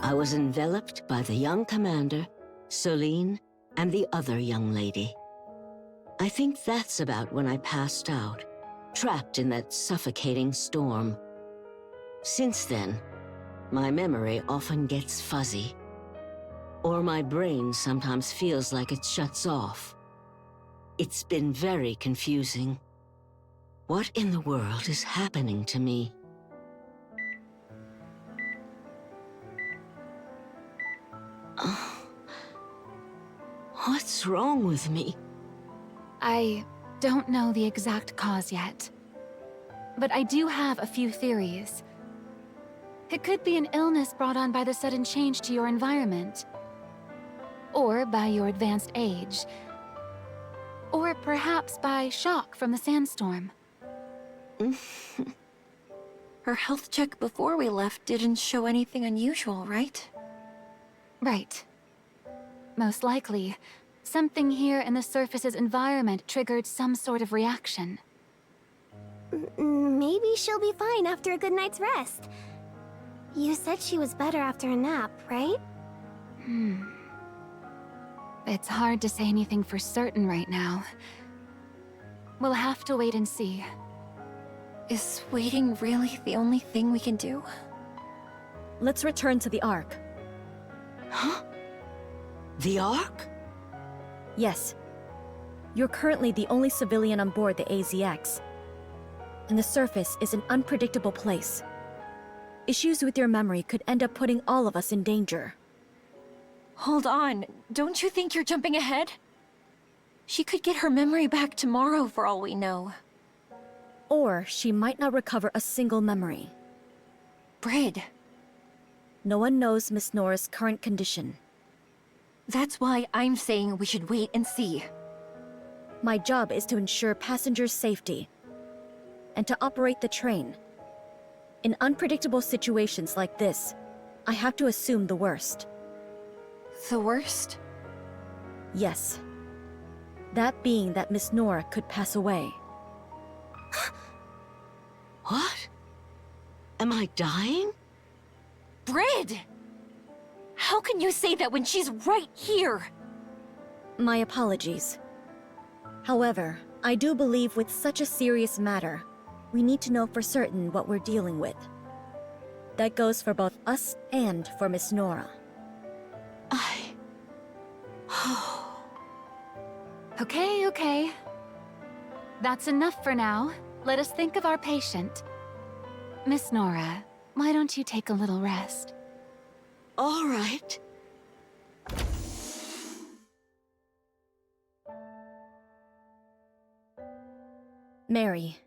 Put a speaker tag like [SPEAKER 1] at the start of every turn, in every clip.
[SPEAKER 1] I was enveloped by the young commander, Celine, and the other young lady. I think that's about when I passed out, trapped in that suffocating storm. Since then, my memory often gets fuzzy, or my brain sometimes feels like it shuts off. It's been very confusing. What in the world is happening to me? What's wrong with me?
[SPEAKER 2] I don't know the exact cause yet, but I do have a few theories. It could be an illness brought on by the sudden change to your environment, or by your advanced age, or perhaps by shock from the sandstorm.
[SPEAKER 3] Her health check before we left didn't show anything unusual, right?
[SPEAKER 2] Right. Most likely, something here in the surface's environment triggered some sort of reaction.
[SPEAKER 4] Maybe she'll be fine after a good night's rest. You said she was better after a nap, right?
[SPEAKER 2] It's hard to say anything for certain right now. We'll have to wait and see.
[SPEAKER 3] Is waiting really the only thing we can do?
[SPEAKER 5] Let's return to the Ark.
[SPEAKER 1] Huh? The Ark?
[SPEAKER 5] Yes. You're currently the only civilian on board the AZX. And the surface is an unpredictable place. Issues with your memory could end up putting all of us in danger.
[SPEAKER 3] Hold on, don't you think you're jumping ahead? She could get her memory back tomorrow for all we know.
[SPEAKER 5] Or she might not recover a single memory.
[SPEAKER 3] Brid.
[SPEAKER 5] No one knows Miss Nora's current condition.
[SPEAKER 3] That's why I'm saying we should wait and see.
[SPEAKER 5] My job is to ensure passengers' safety and to operate the train. In unpredictable situations like this, I have to assume the worst.
[SPEAKER 3] The worst?
[SPEAKER 5] Yes. That being that Miss Nora could pass away.
[SPEAKER 1] What? Am I dying?
[SPEAKER 3] Brid! How can you say that when she's right here?
[SPEAKER 5] My apologies. However, I do believe with such a serious matter, we need to know for certain what we're dealing with. That goes for both us and for Miss Nora.
[SPEAKER 2] Okay. That's enough for now. Let us think of our patient. Miss Nora, why don't you take a little rest?
[SPEAKER 1] All right.
[SPEAKER 5] Mary,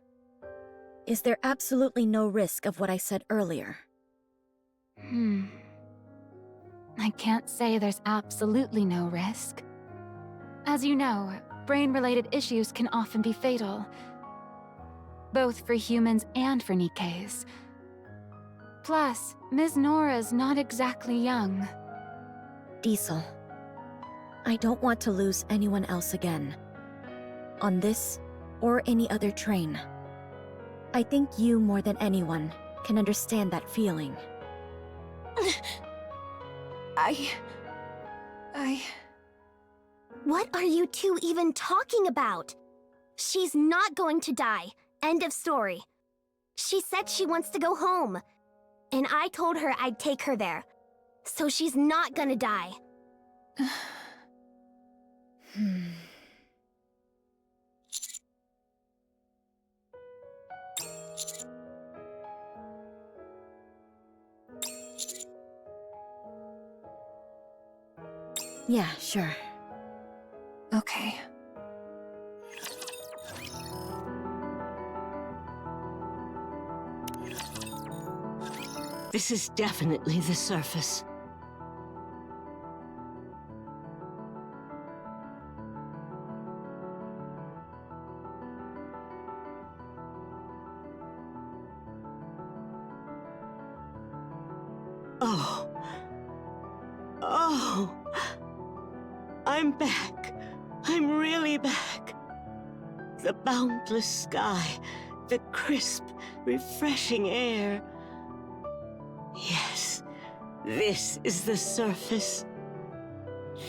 [SPEAKER 5] is there absolutely no risk of what I said earlier?
[SPEAKER 2] I can't say there's absolutely no risk. As you know, brain-related issues can often be fatal, both for humans and for NIKKEs. Plus, Ms. Nora's not exactly young.
[SPEAKER 5] Diesel, I don't want to lose anyone else again. On this or any other train. I think you more than anyone can understand that feeling.
[SPEAKER 4] What are you two even talking about? She's not going to die. End of story. She said she wants to go home. And I told her I'd take her there. So she's not gonna die.
[SPEAKER 5] Yeah, sure.
[SPEAKER 3] Okay.
[SPEAKER 1] This is definitely the surface. Oh, I'm back. I'm really back. The boundless sky, the crisp, refreshing air. Yes, This is the surface.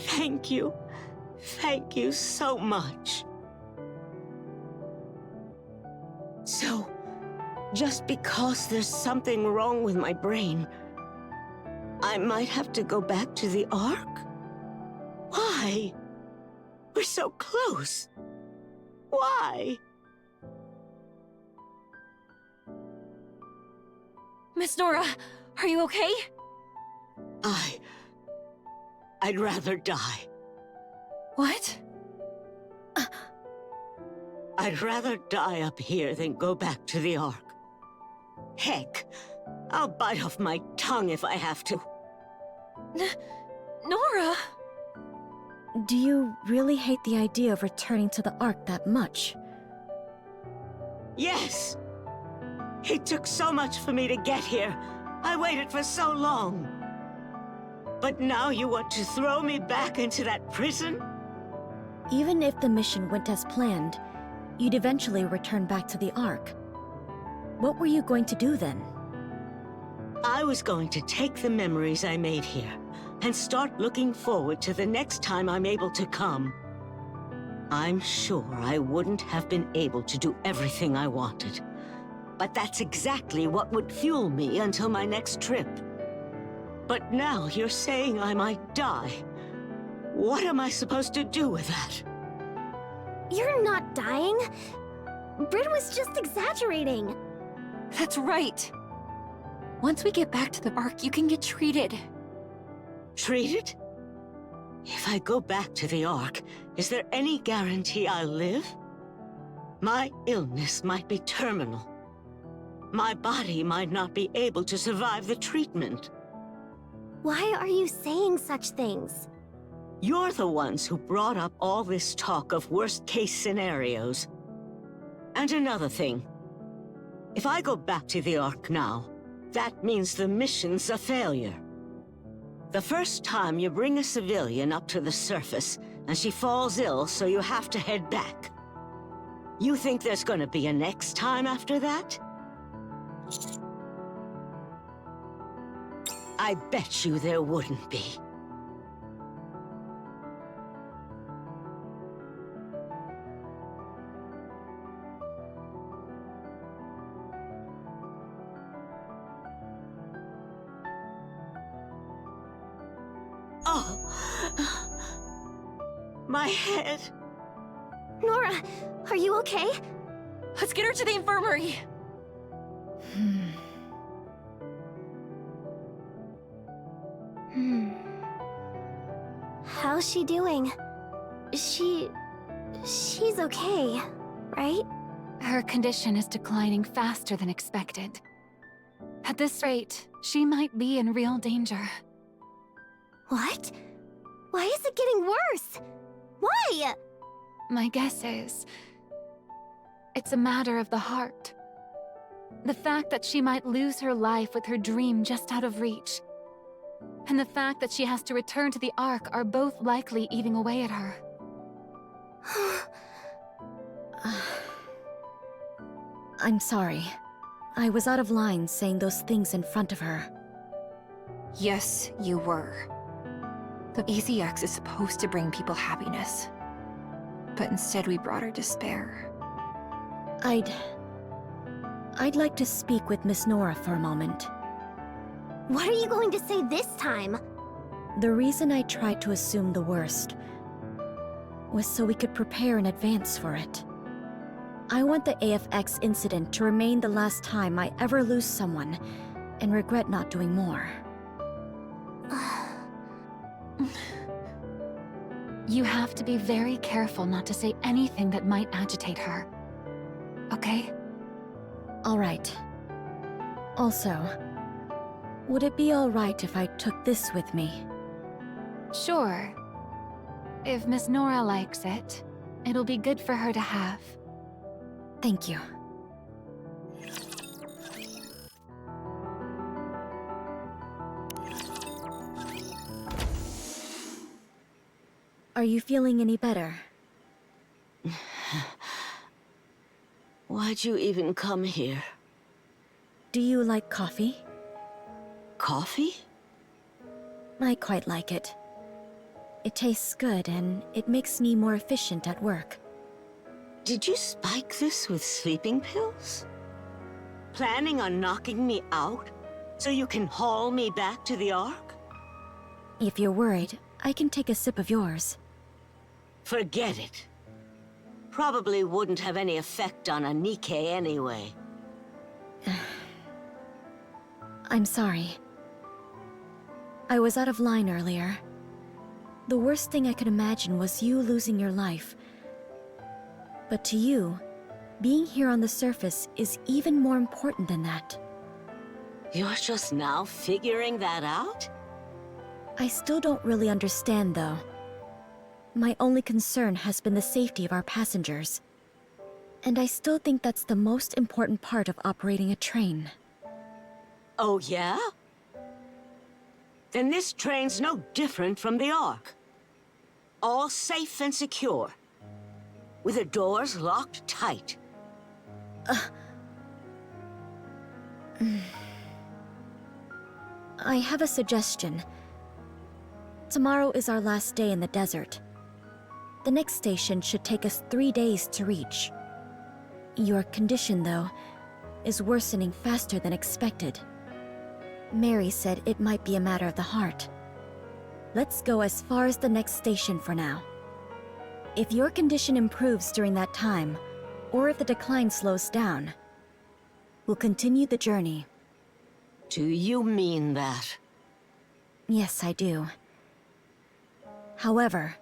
[SPEAKER 1] Thank you. Thank you so much. So, just because there's something wrong with my brain, I might have to go back to the Ark? Why? We're so close. Why?
[SPEAKER 3] Miss Nora, are you okay?
[SPEAKER 1] I'd rather die.
[SPEAKER 3] What?
[SPEAKER 1] I'd rather die up here than go back to the Ark. Heck, I'll bite off my tongue if I have to.
[SPEAKER 3] Nora!
[SPEAKER 5] Do you really hate the idea of returning to the Ark that much?
[SPEAKER 1] Yes! It took so much for me to get here. I waited for so long. But now you want to throw me back into that prison?
[SPEAKER 5] Even if the mission went as planned, you'd eventually return back to the Ark. What were you going to do then?
[SPEAKER 1] I was going to take the memories I made here and start looking forward to the next time I'm able to come. I'm sure I wouldn't have been able to do everything I wanted. But that's exactly what would fuel me until my next trip. But now you're saying I might die. What am I supposed to do with that?
[SPEAKER 4] You're not dying. Britt was just exaggerating.
[SPEAKER 3] That's right. Once we get back to the Ark, you can get treated.
[SPEAKER 1] Treated? If I go back to the Ark, is there any guarantee I'll live? My illness might be terminal. My body might not be able to survive the treatment.
[SPEAKER 4] Why are you saying such things?
[SPEAKER 1] You're the ones who brought up all this talk of worst-case scenarios. And another thing. If I go back to the Ark now, that means the mission's a failure. The first time you bring a civilian up to the surface, and she falls ill, so you have to head back. You think there's gonna be a next time after that? I bet you there wouldn't be. Oh! My head!
[SPEAKER 4] Nora, are you okay?
[SPEAKER 3] Let's get her to the infirmary.
[SPEAKER 4] How's she doing? She's okay, right?
[SPEAKER 2] Her condition is declining faster than expected. At this rate, she might be in real danger.
[SPEAKER 4] What? Why is it getting worse? Why?
[SPEAKER 2] My guess is, it's a matter of the heart. The fact that she might lose her life with her dream just out of reach, and the fact that she has to return to the Ark are both likely eating away at her.
[SPEAKER 5] I'm sorry. I was out of line saying those things in front of her.
[SPEAKER 3] Yes, you were. The EZX is supposed to bring people happiness. But instead we brought her despair.
[SPEAKER 5] I'd like to speak with Miss Nora for a moment.
[SPEAKER 4] What are you going to say this time?
[SPEAKER 5] The reason I tried to assume the worst was so we could prepare in advance for it. I want the AFX incident to remain the last time I ever lose someone and regret not doing more.
[SPEAKER 2] You have to be very careful not to say anything that might agitate her. Okay?
[SPEAKER 5] All right. Also, would it be all right if I took this with me?
[SPEAKER 2] Sure. If Miss Nora likes it, it'll be good for her to have.
[SPEAKER 5] Thank you. Are you feeling any better?
[SPEAKER 1] Why'd you even come here?
[SPEAKER 5] Do you like coffee?
[SPEAKER 1] Coffee?
[SPEAKER 5] I quite like it. It tastes good and it makes me more efficient at work.
[SPEAKER 1] Did you spike this with sleeping pills? Planning on knocking me out so you can haul me back to the Ark?
[SPEAKER 5] If you're worried, I can take a sip of yours.
[SPEAKER 1] Forget it. Probably wouldn't have any effect on a NIKKE anyway.
[SPEAKER 5] I'm sorry. I was out of line earlier. The worst thing I could imagine was you losing your life. But to you, being here on the surface is even more important than that.
[SPEAKER 1] You're just now figuring that out?
[SPEAKER 5] I still don't really understand, though. My only concern has been the safety of our passengers. And I still think that's the most important part of operating a train.
[SPEAKER 1] Oh, yeah? Then this train's no different from the Ark. All safe and secure. With the doors locked tight.
[SPEAKER 5] I have a suggestion. Tomorrow is our last day in the desert. The next station should take us 3 days to reach. Your condition, though, is worsening faster than expected. Mary said it might be a matter of the heart. Let's go as far as the next station for now. If your condition improves during that time, or if the decline slows down, we'll continue the journey.
[SPEAKER 1] Do you mean that?
[SPEAKER 5] Yes, I do. However,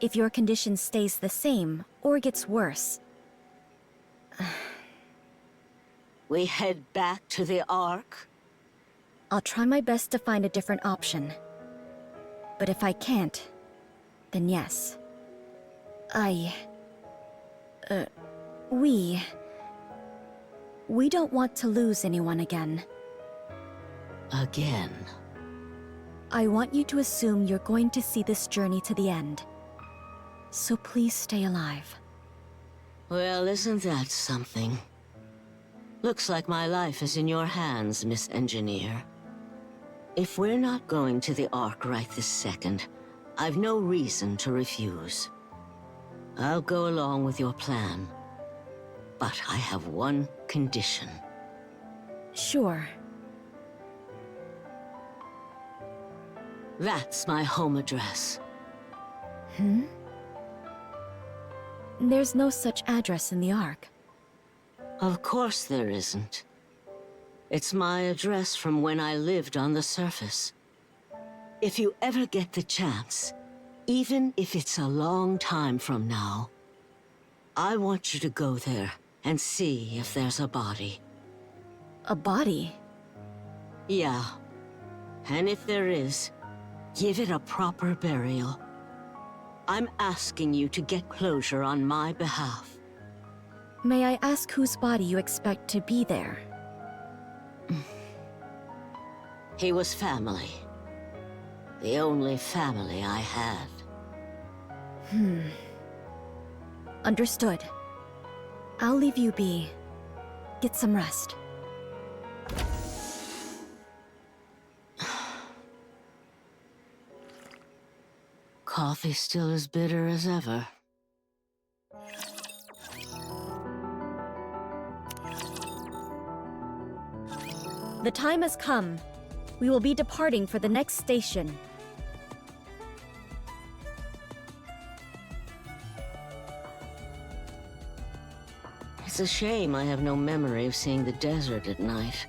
[SPEAKER 5] if your condition stays the same or gets worse,
[SPEAKER 1] We head back to the Ark?
[SPEAKER 5] I'll try my best to find a different option. But if I can't, then yes. We don't want to lose anyone again.
[SPEAKER 1] Again?
[SPEAKER 5] I want you to assume you're going to see this journey to the end. So please stay alive.
[SPEAKER 1] Well, isn't that something? Looks like my life is in your hands, Miss Engineer. If we're not going to the Ark right this second, I've no reason to refuse. I'll go along with your plan. But I have one condition.
[SPEAKER 5] Sure.
[SPEAKER 1] That's my home address.
[SPEAKER 5] There's no such address in the Ark.
[SPEAKER 1] Of course there isn't. It's my address from when I lived on the surface. If you ever get the chance, even if it's a long time from now, I want you to go there and see if there's a body.
[SPEAKER 5] A body?
[SPEAKER 1] Yeah. And if there is, give it a proper burial. I'm asking you to get closure on my behalf.
[SPEAKER 5] May I ask whose body you expect to be there?
[SPEAKER 1] He was family. The only family I had.
[SPEAKER 5] Understood. I'll leave you be. Get some rest.
[SPEAKER 1] Coffee still as bitter as ever.
[SPEAKER 5] The time has come. We will be departing for the next station.
[SPEAKER 1] It's a shame I have no memory of seeing the desert at night.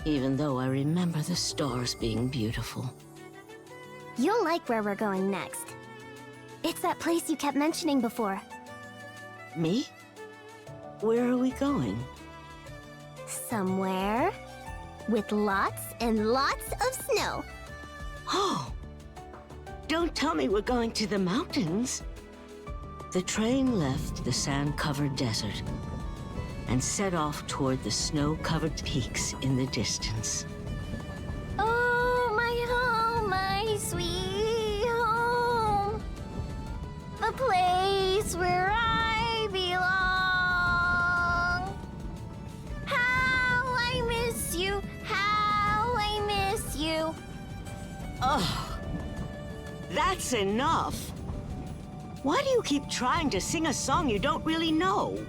[SPEAKER 1] Even though I remember the stars being beautiful.
[SPEAKER 4] You'll like where we're going next. It's that place you kept mentioning before.
[SPEAKER 1] Me? Where are we going?
[SPEAKER 4] Somewhere with lots and lots of snow.
[SPEAKER 1] Oh! Don't tell me we're going to the mountains. The train left the sand-covered desert and set off toward the snow-covered peaks in the distance.
[SPEAKER 4] Oh, my home, my sweet home. The place where I belong. How I miss you, how I miss you.
[SPEAKER 1] That's enough! Why do you keep trying to sing a song you don't really know?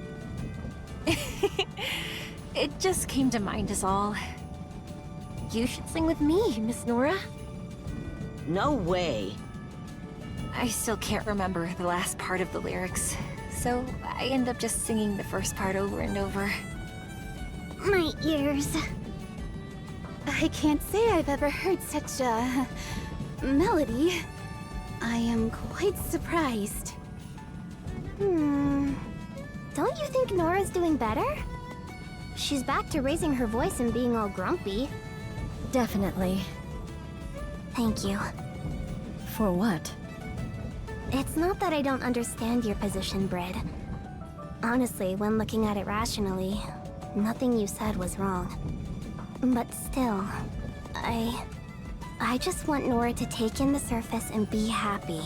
[SPEAKER 3] It just came to mind is all. You should sing with me, Miss Nora.
[SPEAKER 1] No way.
[SPEAKER 3] I still can't remember the last part of the lyrics, so I end up just singing the first part over and over.
[SPEAKER 4] My ears.
[SPEAKER 2] I can't say I've ever heard such a melody. I am quite surprised.
[SPEAKER 4] Don't you think Nora's doing better? She's back to raising her voice and being all grumpy.
[SPEAKER 5] Definitely.
[SPEAKER 4] Thank you.
[SPEAKER 5] For what?
[SPEAKER 4] It's not that I don't understand your position, Brid. Honestly, when looking at it rationally, nothing you said was wrong. But still, I just want Nora to take in the surface and be happy.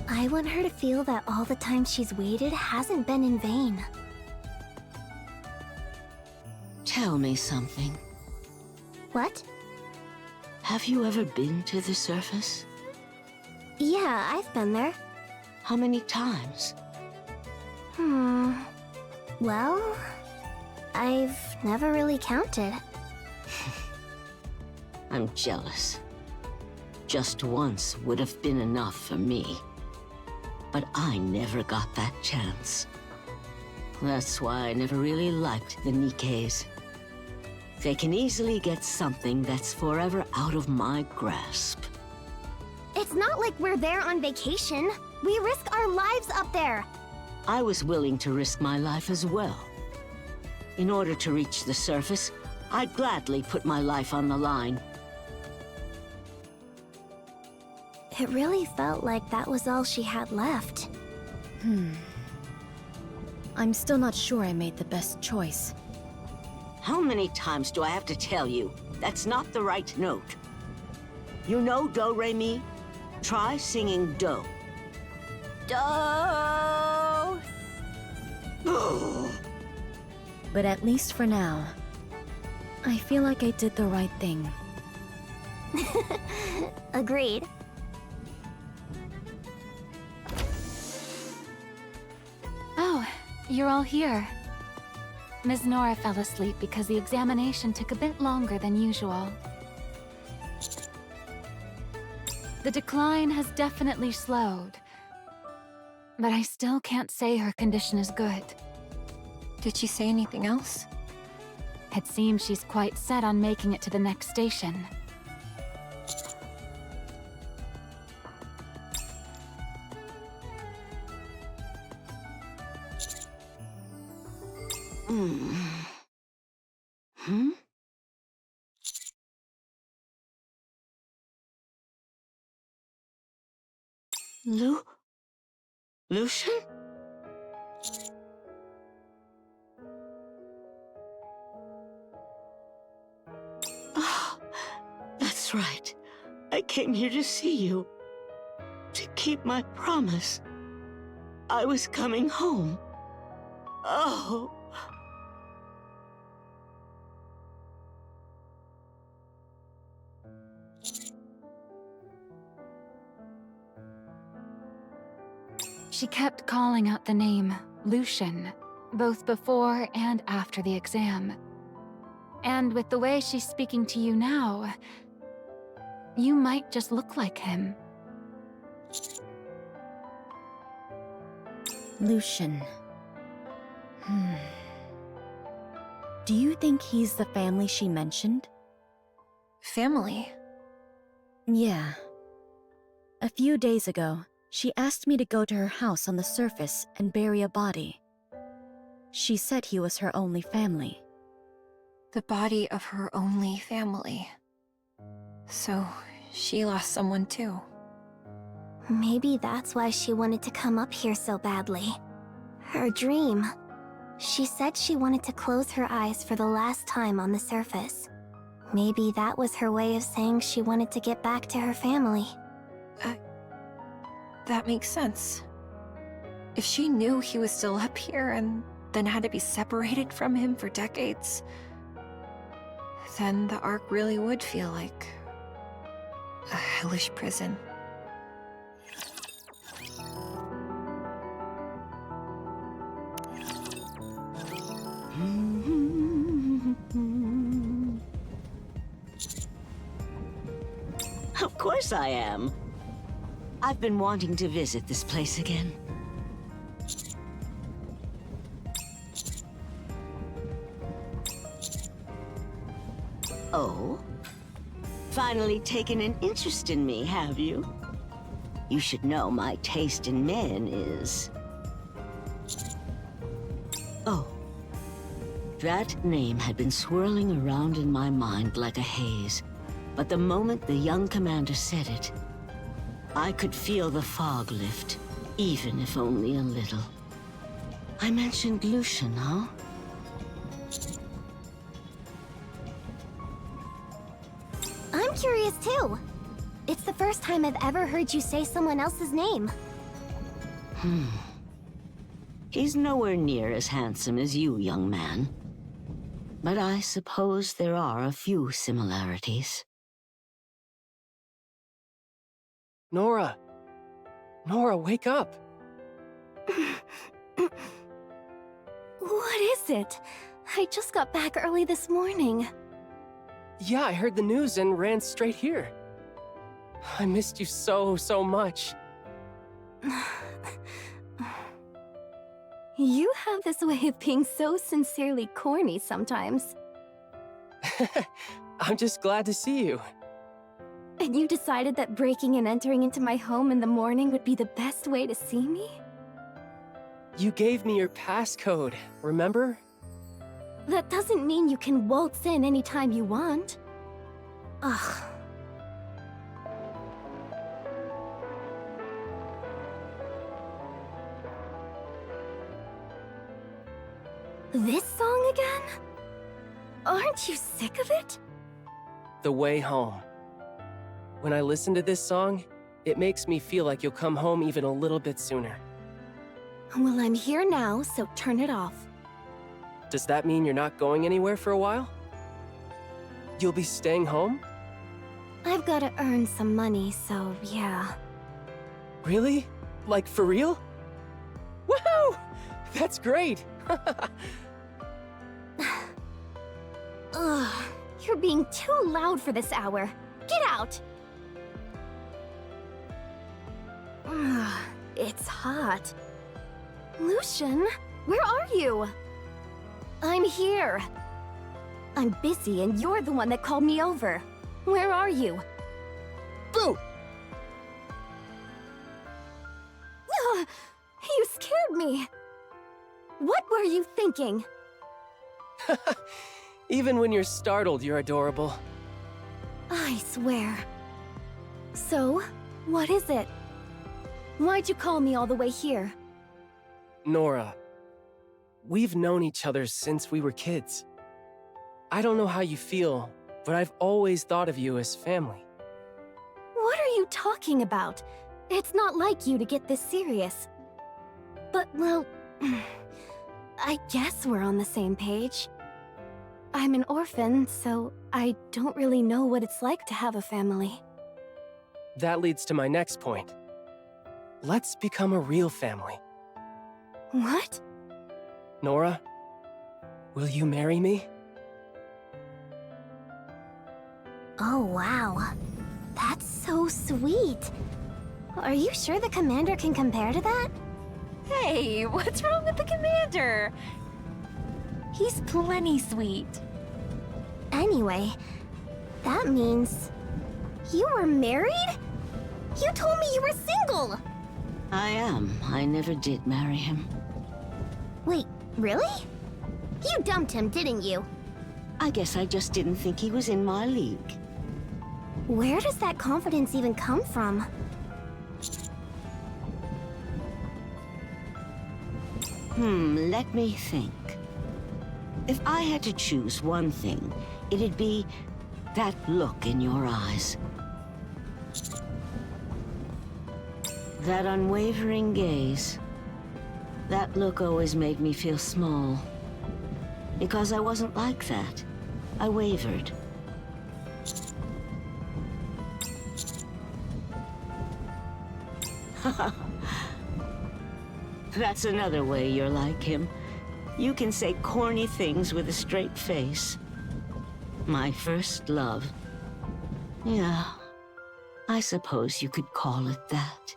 [SPEAKER 4] I want her to feel that all the time she's waited hasn't been in vain.
[SPEAKER 1] Tell me something.
[SPEAKER 4] What?
[SPEAKER 1] Have you ever been to the surface?
[SPEAKER 4] Yeah, I've been there.
[SPEAKER 1] How many times?
[SPEAKER 4] Well, I've never really counted.
[SPEAKER 1] I'm jealous. Just once would have been enough for me. But I never got that chance. That's why I never really liked the NIKKEs. They can easily get something that's forever out of my grasp.
[SPEAKER 4] It's not like we're there on vacation. We risk our lives up there.
[SPEAKER 1] I was willing to risk my life as well. In order to reach the surface, I'd gladly put my life on the line.
[SPEAKER 4] It really felt like that was all she had left.
[SPEAKER 5] I'm still not sure I made the best choice.
[SPEAKER 1] How many times do I have to tell you? That's not the right note. You know Do Re Mi? Try singing Do.
[SPEAKER 3] Do!
[SPEAKER 5] But at least for now, I feel like I did the right thing.
[SPEAKER 4] Agreed.
[SPEAKER 2] Oh, you're all here. Ms. Nora fell asleep because the examination took a bit longer than usual. The decline has definitely slowed, but I still can't say her condition is good.
[SPEAKER 3] Did she say anything else?
[SPEAKER 2] It seems she's quite set on making it to the next station.
[SPEAKER 1] Lucian? Oh, that's right. I came here to see you. To keep my promise. I was coming home. Oh.
[SPEAKER 2] She kept calling out the name, Lucian, both before and after the exam. And with the way she's speaking to you now, you might just look like him.
[SPEAKER 5] Lucian. Do you think he's the family she mentioned?
[SPEAKER 3] Family?
[SPEAKER 5] Yeah. A few days ago, she asked me to go to her house on the surface and bury a body. She said he was her only family.
[SPEAKER 3] The body of her only family. So, she lost someone too.
[SPEAKER 4] Maybe that's why she wanted to come up here so badly. Her dream. She said she wanted to close her eyes for the last time on the surface. Maybe that was her way of saying she wanted to get back to her family.
[SPEAKER 3] That makes sense. If she knew he was still up here and then had to be separated from him for decades, then the Ark really would feel like a hellish prison.
[SPEAKER 1] Of course I am. I've been wanting to visit this place again. Oh? Finally taken an interest in me, have you? You should know my taste in men is... Oh. That name had been swirling around in my mind like a haze. But the moment the young commander said it, I could feel the fog lift, even if only a little. I mentioned Lucian, huh?
[SPEAKER 4] I'm curious too. It's the first time I've ever heard you say someone else's name.
[SPEAKER 1] He's nowhere near as handsome as you, young man. But I suppose there are a few similarities.
[SPEAKER 6] Nora! Nora, wake up!
[SPEAKER 4] What is it? I just got back early this morning.
[SPEAKER 6] Yeah, I heard the news and ran straight here. I missed you so much.
[SPEAKER 4] You have this way of being so sincerely corny sometimes.
[SPEAKER 6] I'm just glad to see you.
[SPEAKER 4] And you decided that breaking and entering into my home in the morning would be the best way to see me?
[SPEAKER 6] You gave me your passcode, remember?
[SPEAKER 4] That doesn't mean you can waltz in anytime you want. Ugh. This song again? Aren't you sick of it?
[SPEAKER 6] The Way Home. When I listen to this song, it makes me feel like you'll come home even a little bit sooner.
[SPEAKER 4] Well, I'm here now, so turn it off.
[SPEAKER 6] Does that mean you're not going anywhere for a while? You'll be staying home?
[SPEAKER 4] I've gotta earn some money, so yeah.
[SPEAKER 6] Really? Like, for real? Woohoo! That's great!
[SPEAKER 4] Ugh, you're being too loud for this hour. Get out! Ugh, it's hot. Lucian, where are you? I'm here. I'm busy and you're the one that called me over. Where are you?
[SPEAKER 6] Boo!
[SPEAKER 4] Ugh, you scared me. What were you thinking?
[SPEAKER 6] Even when you're startled, you're adorable.
[SPEAKER 4] I swear. So, what is it? Why'd you call me all the way here?
[SPEAKER 6] Nora, we've known each other since we were kids. I don't know how you feel, but I've always thought of you as family.
[SPEAKER 4] What are you talking about? It's not like you to get this serious. But, well, I guess we're on the same page. I'm an orphan, so I don't really know what it's like to have a family.
[SPEAKER 6] That leads to my next point. Let's become a real family.
[SPEAKER 4] What?
[SPEAKER 6] Nora, will you marry me?
[SPEAKER 4] Oh, wow. That's so sweet. Are you sure the commander can compare to that?
[SPEAKER 3] Hey, what's wrong with the commander? He's plenty sweet.
[SPEAKER 4] Anyway, that means... you were married? You told me you were single!
[SPEAKER 1] I am. I never did marry him.
[SPEAKER 4] Wait, really? You dumped him, didn't you?
[SPEAKER 1] I guess I just didn't think he was in my league.
[SPEAKER 4] Where does that confidence even come from?
[SPEAKER 1] Let me think. If I had to choose one thing, it'd be that look in your eyes. That unwavering gaze. That look always made me feel small. Because I wasn't like that. I wavered. That's another way you're like him. You can say corny things with a straight face. My first love. Yeah, I suppose you could call it that.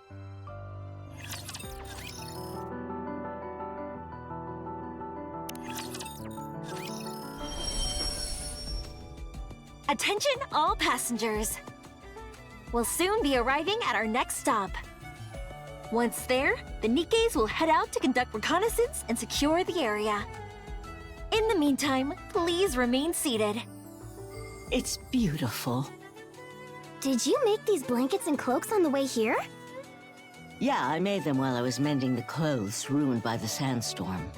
[SPEAKER 7] Attention all passengers! We'll soon be arriving at our next stop. Once there, the NIKKEs will head out to conduct reconnaissance and secure the area. In the meantime, please remain seated.
[SPEAKER 1] It's beautiful.
[SPEAKER 4] Did you make these blankets and cloaks on the way here?
[SPEAKER 1] Yeah, I made them while I was mending the clothes ruined by the sandstorm.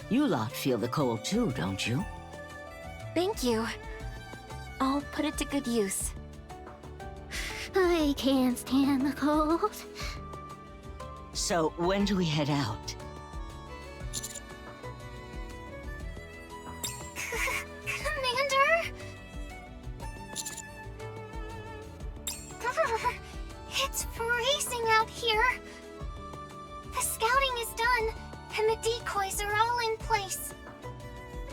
[SPEAKER 1] You lot feel the cold too, don't you?
[SPEAKER 7] Thank you. I'll put it to good use.
[SPEAKER 4] I can't stand the cold.
[SPEAKER 1] So, when do we head out?
[SPEAKER 4] Commander? It's freezing out here. The scouting is done, and the decoys are all in place.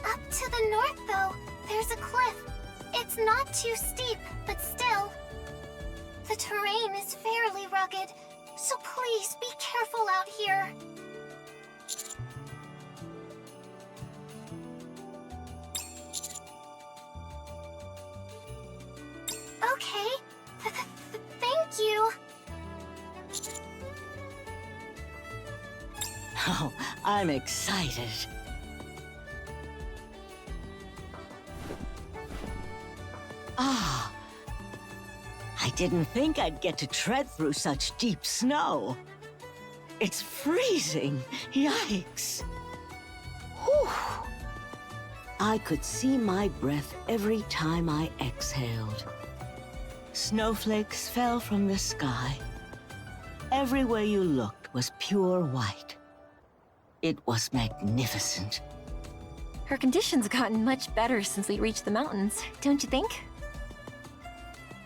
[SPEAKER 4] Up to the north, though, there's a cliff. It's not too steep, but still. The terrain is fairly rugged, so please be careful out here. Okay. Thank you.
[SPEAKER 1] Oh, I'm excited. Ah, I didn't think I'd get to tread through such deep snow. It's freezing. Yikes. Whew. I could see my breath every time I exhaled. Snowflakes fell from the sky. Everywhere you looked was pure white. It was magnificent.
[SPEAKER 7] Her condition's gotten much better since we reached the mountains, don't you think?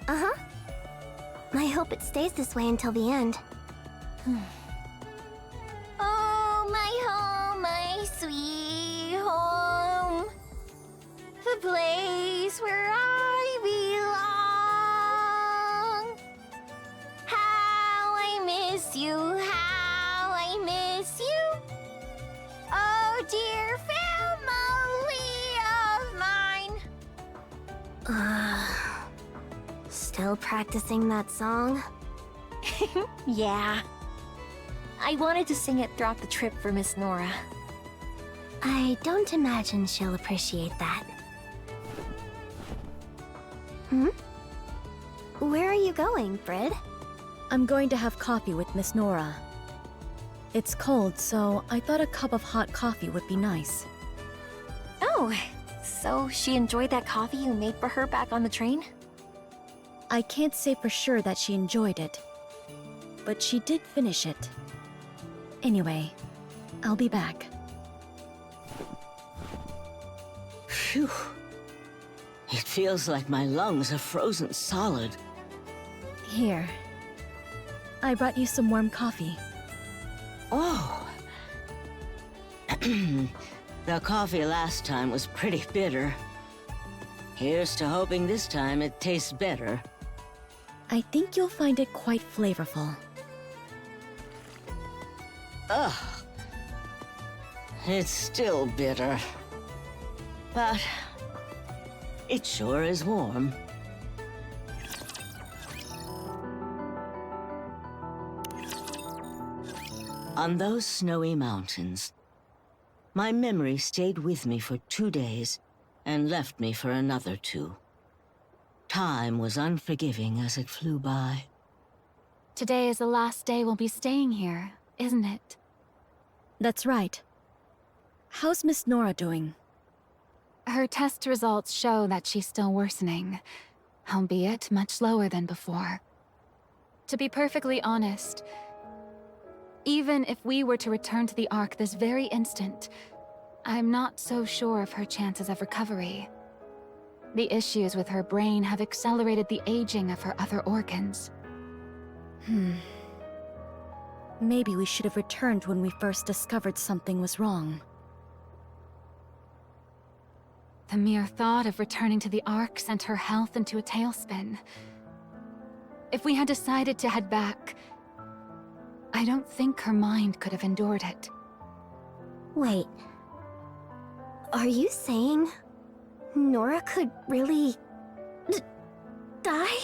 [SPEAKER 4] Uh-huh. I hope it stays this way until the end.
[SPEAKER 7] Oh, my home, my sweet home. The place where I belong. How I miss you, how I miss you. Oh, dear family of mine.
[SPEAKER 4] Still practicing that song?
[SPEAKER 7] Yeah. I wanted to sing it throughout the trip for Miss Nora.
[SPEAKER 4] I don't imagine she'll appreciate that. Where are you going, Fred?
[SPEAKER 5] I'm going to have coffee with Miss Nora. It's cold, so I thought a cup of hot coffee would be nice.
[SPEAKER 7] Oh, so she enjoyed that coffee you made for her back on the train?
[SPEAKER 5] I can't say for sure that she enjoyed it, but she did finish it. Anyway, I'll be back.
[SPEAKER 1] Phew. It feels like my lungs are frozen solid.
[SPEAKER 5] Here. I brought you some warm coffee.
[SPEAKER 1] Oh. The coffee last time was pretty bitter. Here's to hoping this time it tastes better.
[SPEAKER 5] I think you'll find it quite flavorful.
[SPEAKER 1] Ugh. It's still bitter. But it sure is warm. On those snowy mountains, my memory stayed with me for 2 days and left me for another 2. Time was unforgiving as it flew by.
[SPEAKER 2] Today is the last day we'll be staying here, isn't it?
[SPEAKER 5] That's right. How's Miss Nora doing?
[SPEAKER 2] Her test results show that she's still worsening, albeit much slower than before. To be perfectly honest, even if we were to return to the Ark this very instant, I'm not so sure of her chances of recovery. The issues with her brain have accelerated the aging of her other organs.
[SPEAKER 5] Maybe we should have returned when we first discovered something was wrong.
[SPEAKER 2] The mere thought of returning to the Ark sent her health into a tailspin. If we had decided to head back, I don't think her mind could have endured it.
[SPEAKER 4] Wait. Are you saying Nora could really die?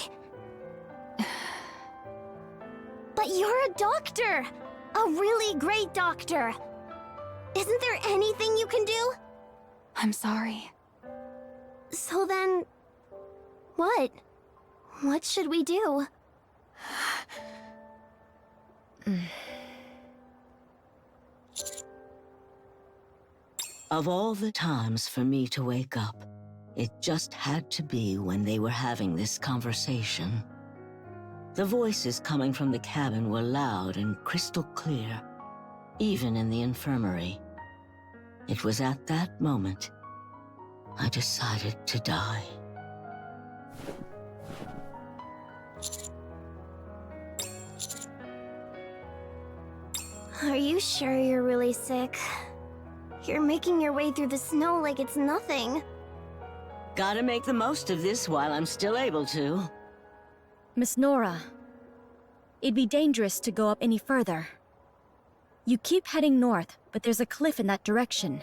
[SPEAKER 4] But you're a doctor! A really great doctor! Isn't there anything you can do?
[SPEAKER 2] I'm sorry.
[SPEAKER 4] So then... what? What should we do?
[SPEAKER 1] Of all the times for me to wake up, it just had to be when they were having this conversation. The voices coming from the cabin were loud and crystal clear, even in the infirmary. It was at that moment I decided to die.
[SPEAKER 4] Are you sure you're really sick? You're making your way through the snow like it's nothing.
[SPEAKER 1] Gotta make the most of this while I'm still able to.
[SPEAKER 5] Miss Nora, it'd be dangerous to go up any further. You keep heading north, but there's a cliff in that direction.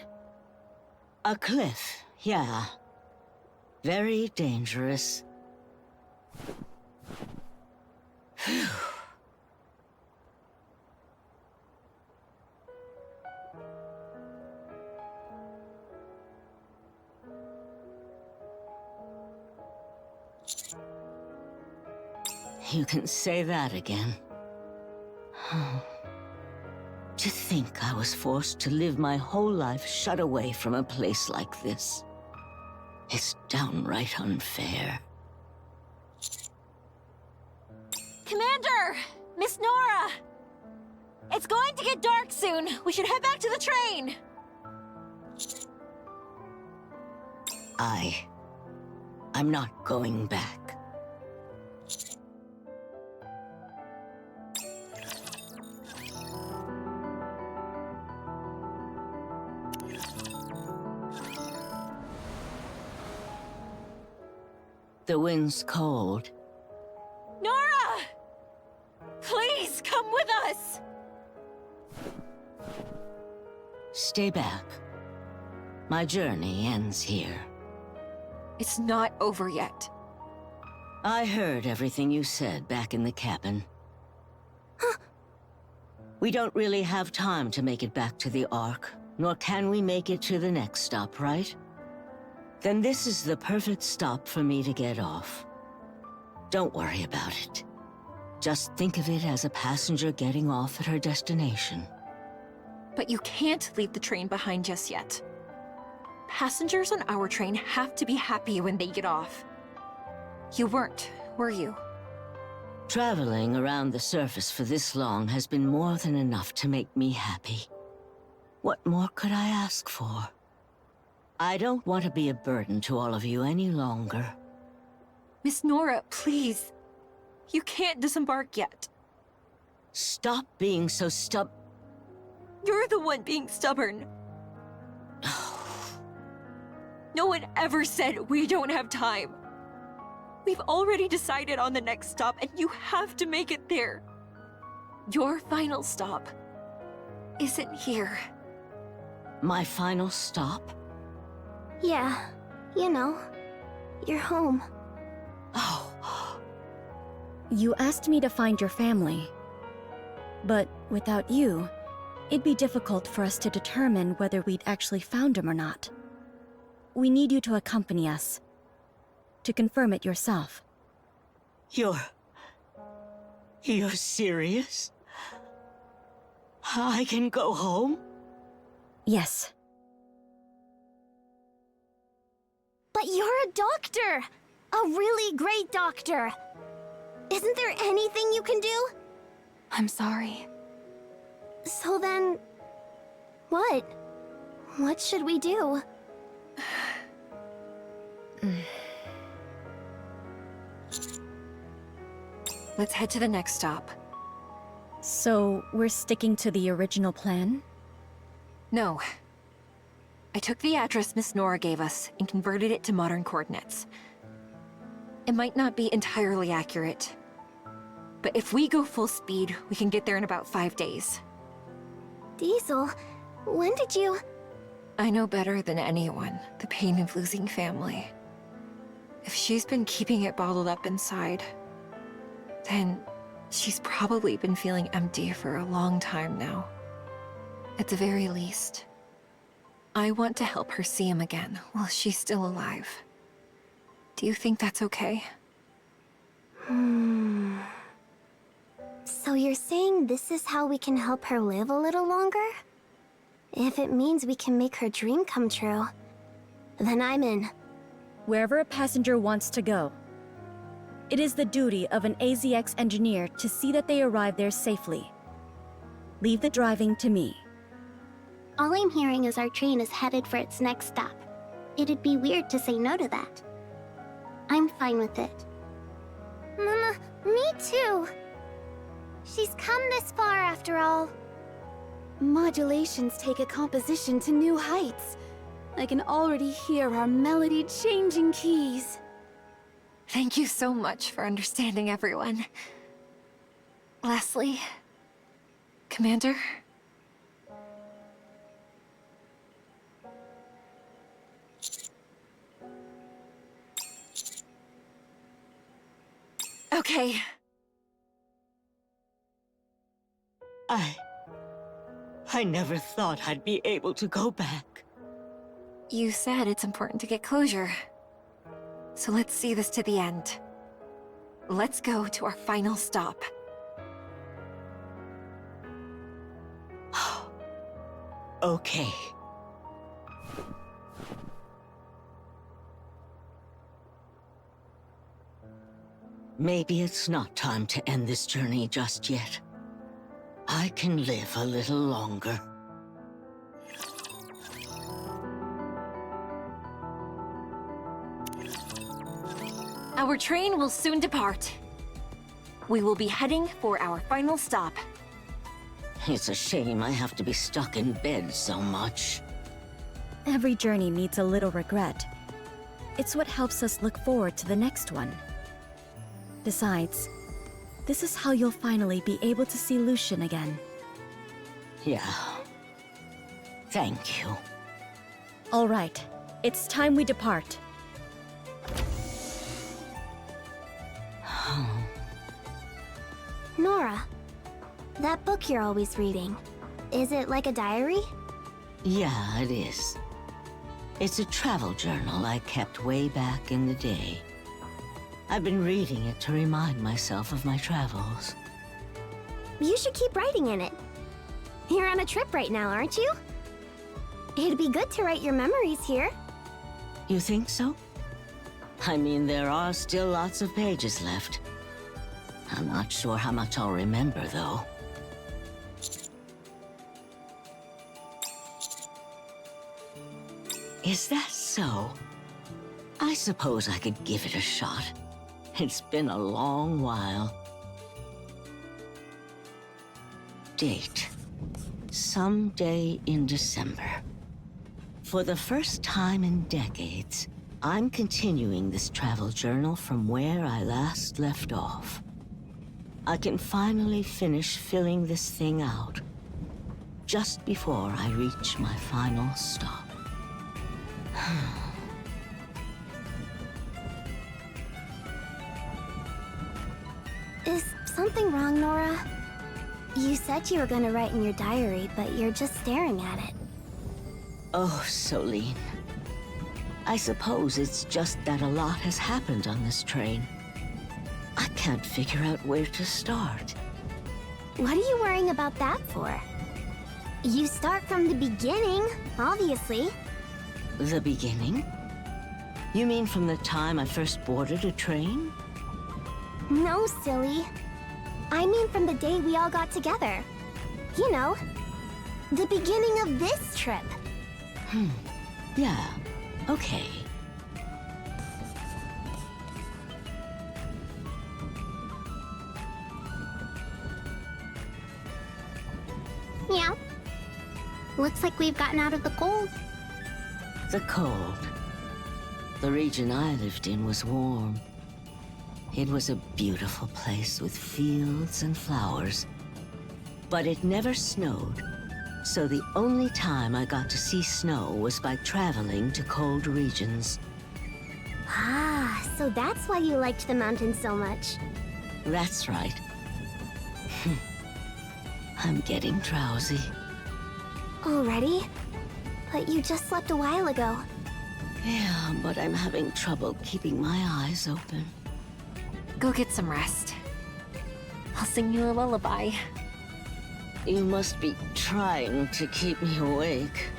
[SPEAKER 1] A cliff, yeah. Very dangerous. Phew. You can say that again. To think I was forced to live my whole life shut away from a place like this. It's downright unfair.
[SPEAKER 7] Commander! Miss Nora! It's going to get dark soon. We should head back to the train.
[SPEAKER 1] I'm not going back. The wind's cold.
[SPEAKER 7] Nora! Please, come with us!
[SPEAKER 1] Stay back. My journey ends here.
[SPEAKER 3] It's not over yet.
[SPEAKER 1] I heard everything you said back in the cabin. We don't really have time to make it back to the Ark, nor can we make it to the next stop, right? Then this is the perfect stop for me to get off. Don't worry about it. Just think of it as a passenger getting off at her destination.
[SPEAKER 3] But you can't leave the train behind just yet. Passengers on our train have to be happy when they get off. You weren't, were you?
[SPEAKER 1] Traveling around the surface for this long has been more than enough to make me happy. What more could I ask for? I don't want to be a burden to all of you any longer.
[SPEAKER 3] Miss Nora, please. You can't disembark yet.
[SPEAKER 1] Stop being so
[SPEAKER 3] You're the one being stubborn. No one ever said we don't have time. We've already decided on the next stop, and you have to make it there. Your final stop isn't here.
[SPEAKER 1] My final stop?
[SPEAKER 4] Yeah, you know, you're home.
[SPEAKER 1] Oh,
[SPEAKER 5] You asked me to find your family. But without you, it'd be difficult for us to determine whether we'd actually found him or not. We need you to accompany us. To confirm it yourself.
[SPEAKER 1] you're serious? I can go home?
[SPEAKER 5] Yes.
[SPEAKER 4] But you're a doctor! A really great doctor! Isn't there anything you can do?
[SPEAKER 2] I'm sorry.
[SPEAKER 4] So then... what? What should we do?
[SPEAKER 3] Let's head to the next stop.
[SPEAKER 5] So, we're sticking to the original plan?
[SPEAKER 3] No. I took the address Miss Nora gave us and converted it to modern coordinates. It might not be entirely accurate, but if we go full speed, we can get there in about 5 days.
[SPEAKER 4] Diesel, when did you...
[SPEAKER 3] I know better than anyone the pain of losing family. If she's been keeping it bottled up inside, then she's probably been feeling empty for a long time now. At the very least, I want to help her see him again while she's still alive. Do you think that's okay?
[SPEAKER 4] So you're saying this is how we can help her live a little longer? If it means we can make her dream come true, then I'm in.
[SPEAKER 5] Wherever a passenger wants to go. It is the duty of an AZX engineer to see that they arrive there safely. Leave the driving to me.
[SPEAKER 8] All I'm hearing is our train is headed for its next stop. It'd be weird to say no to that. I'm fine with it.
[SPEAKER 4] Mama, me too. She's come this far after all.
[SPEAKER 2] Modulations take a composition to new heights. I can already hear our melody-changing keys.
[SPEAKER 3] Thank you so much for understanding, everyone. Lastly, Commander? Okay.
[SPEAKER 1] I never thought I'd be able to go back.
[SPEAKER 3] You said it's important to get closure. So let's see this to the end. Let's go to our final stop.
[SPEAKER 1] Okay. Maybe it's not time to end this journey just yet. I can live a little longer.
[SPEAKER 3] Our train will soon depart. We will be heading for our final stop.
[SPEAKER 1] It's a shame I have to be stuck in bed so much.
[SPEAKER 5] Every journey needs a little regret. It's what helps us look forward to the next one. Besides, this is how you'll finally be able to see Lucian again.
[SPEAKER 1] Yeah. Thank you.
[SPEAKER 5] All right, it's time we depart.
[SPEAKER 4] Nora, that book you're always reading, is it like a diary?
[SPEAKER 1] Yeah, it is. It's a travel journal I kept way back in the day. I've been reading it to remind myself of my travels.
[SPEAKER 4] You should keep writing in it. You're on a trip right now, aren't you? It'd be good to write your memories here.
[SPEAKER 1] You think so? I mean, there are still lots of pages left. I'm not sure how much I'll remember, though. Is that so? I suppose I could give it a shot. It's been a long while. Date: someday in December. For the first time in decades, I'm continuing this travel journal from where I last left off. I can finally finish filling this thing out just before I reach my final stop.
[SPEAKER 4] Is something wrong, Nora? You said you were gonna write in your diary, but you're just staring at it.
[SPEAKER 1] Oh, Soline. I suppose it's just that a lot has happened on this train. I can't figure out where to start.
[SPEAKER 4] What are you worrying about that for? You start from the beginning, obviously.
[SPEAKER 1] The beginning? You mean from the time I first boarded a train?
[SPEAKER 4] No, silly. I mean from the day we all got together. You know, the beginning of this trip.
[SPEAKER 1] Yeah, okay.
[SPEAKER 8] Meow. Looks like we've gotten out of the cold.
[SPEAKER 1] The cold. The region I lived in was warm. It was a beautiful place with fields and flowers. But it never snowed, so the only time I got to see snow was by traveling to cold regions.
[SPEAKER 4] Ah, so that's why you liked the mountains so much.
[SPEAKER 1] That's right. I'm getting drowsy.
[SPEAKER 4] Already? But you just slept a while ago.
[SPEAKER 1] Yeah, but I'm having trouble keeping my eyes open.
[SPEAKER 3] Go get some rest. I'll sing you a lullaby.
[SPEAKER 1] You must be trying to keep me awake.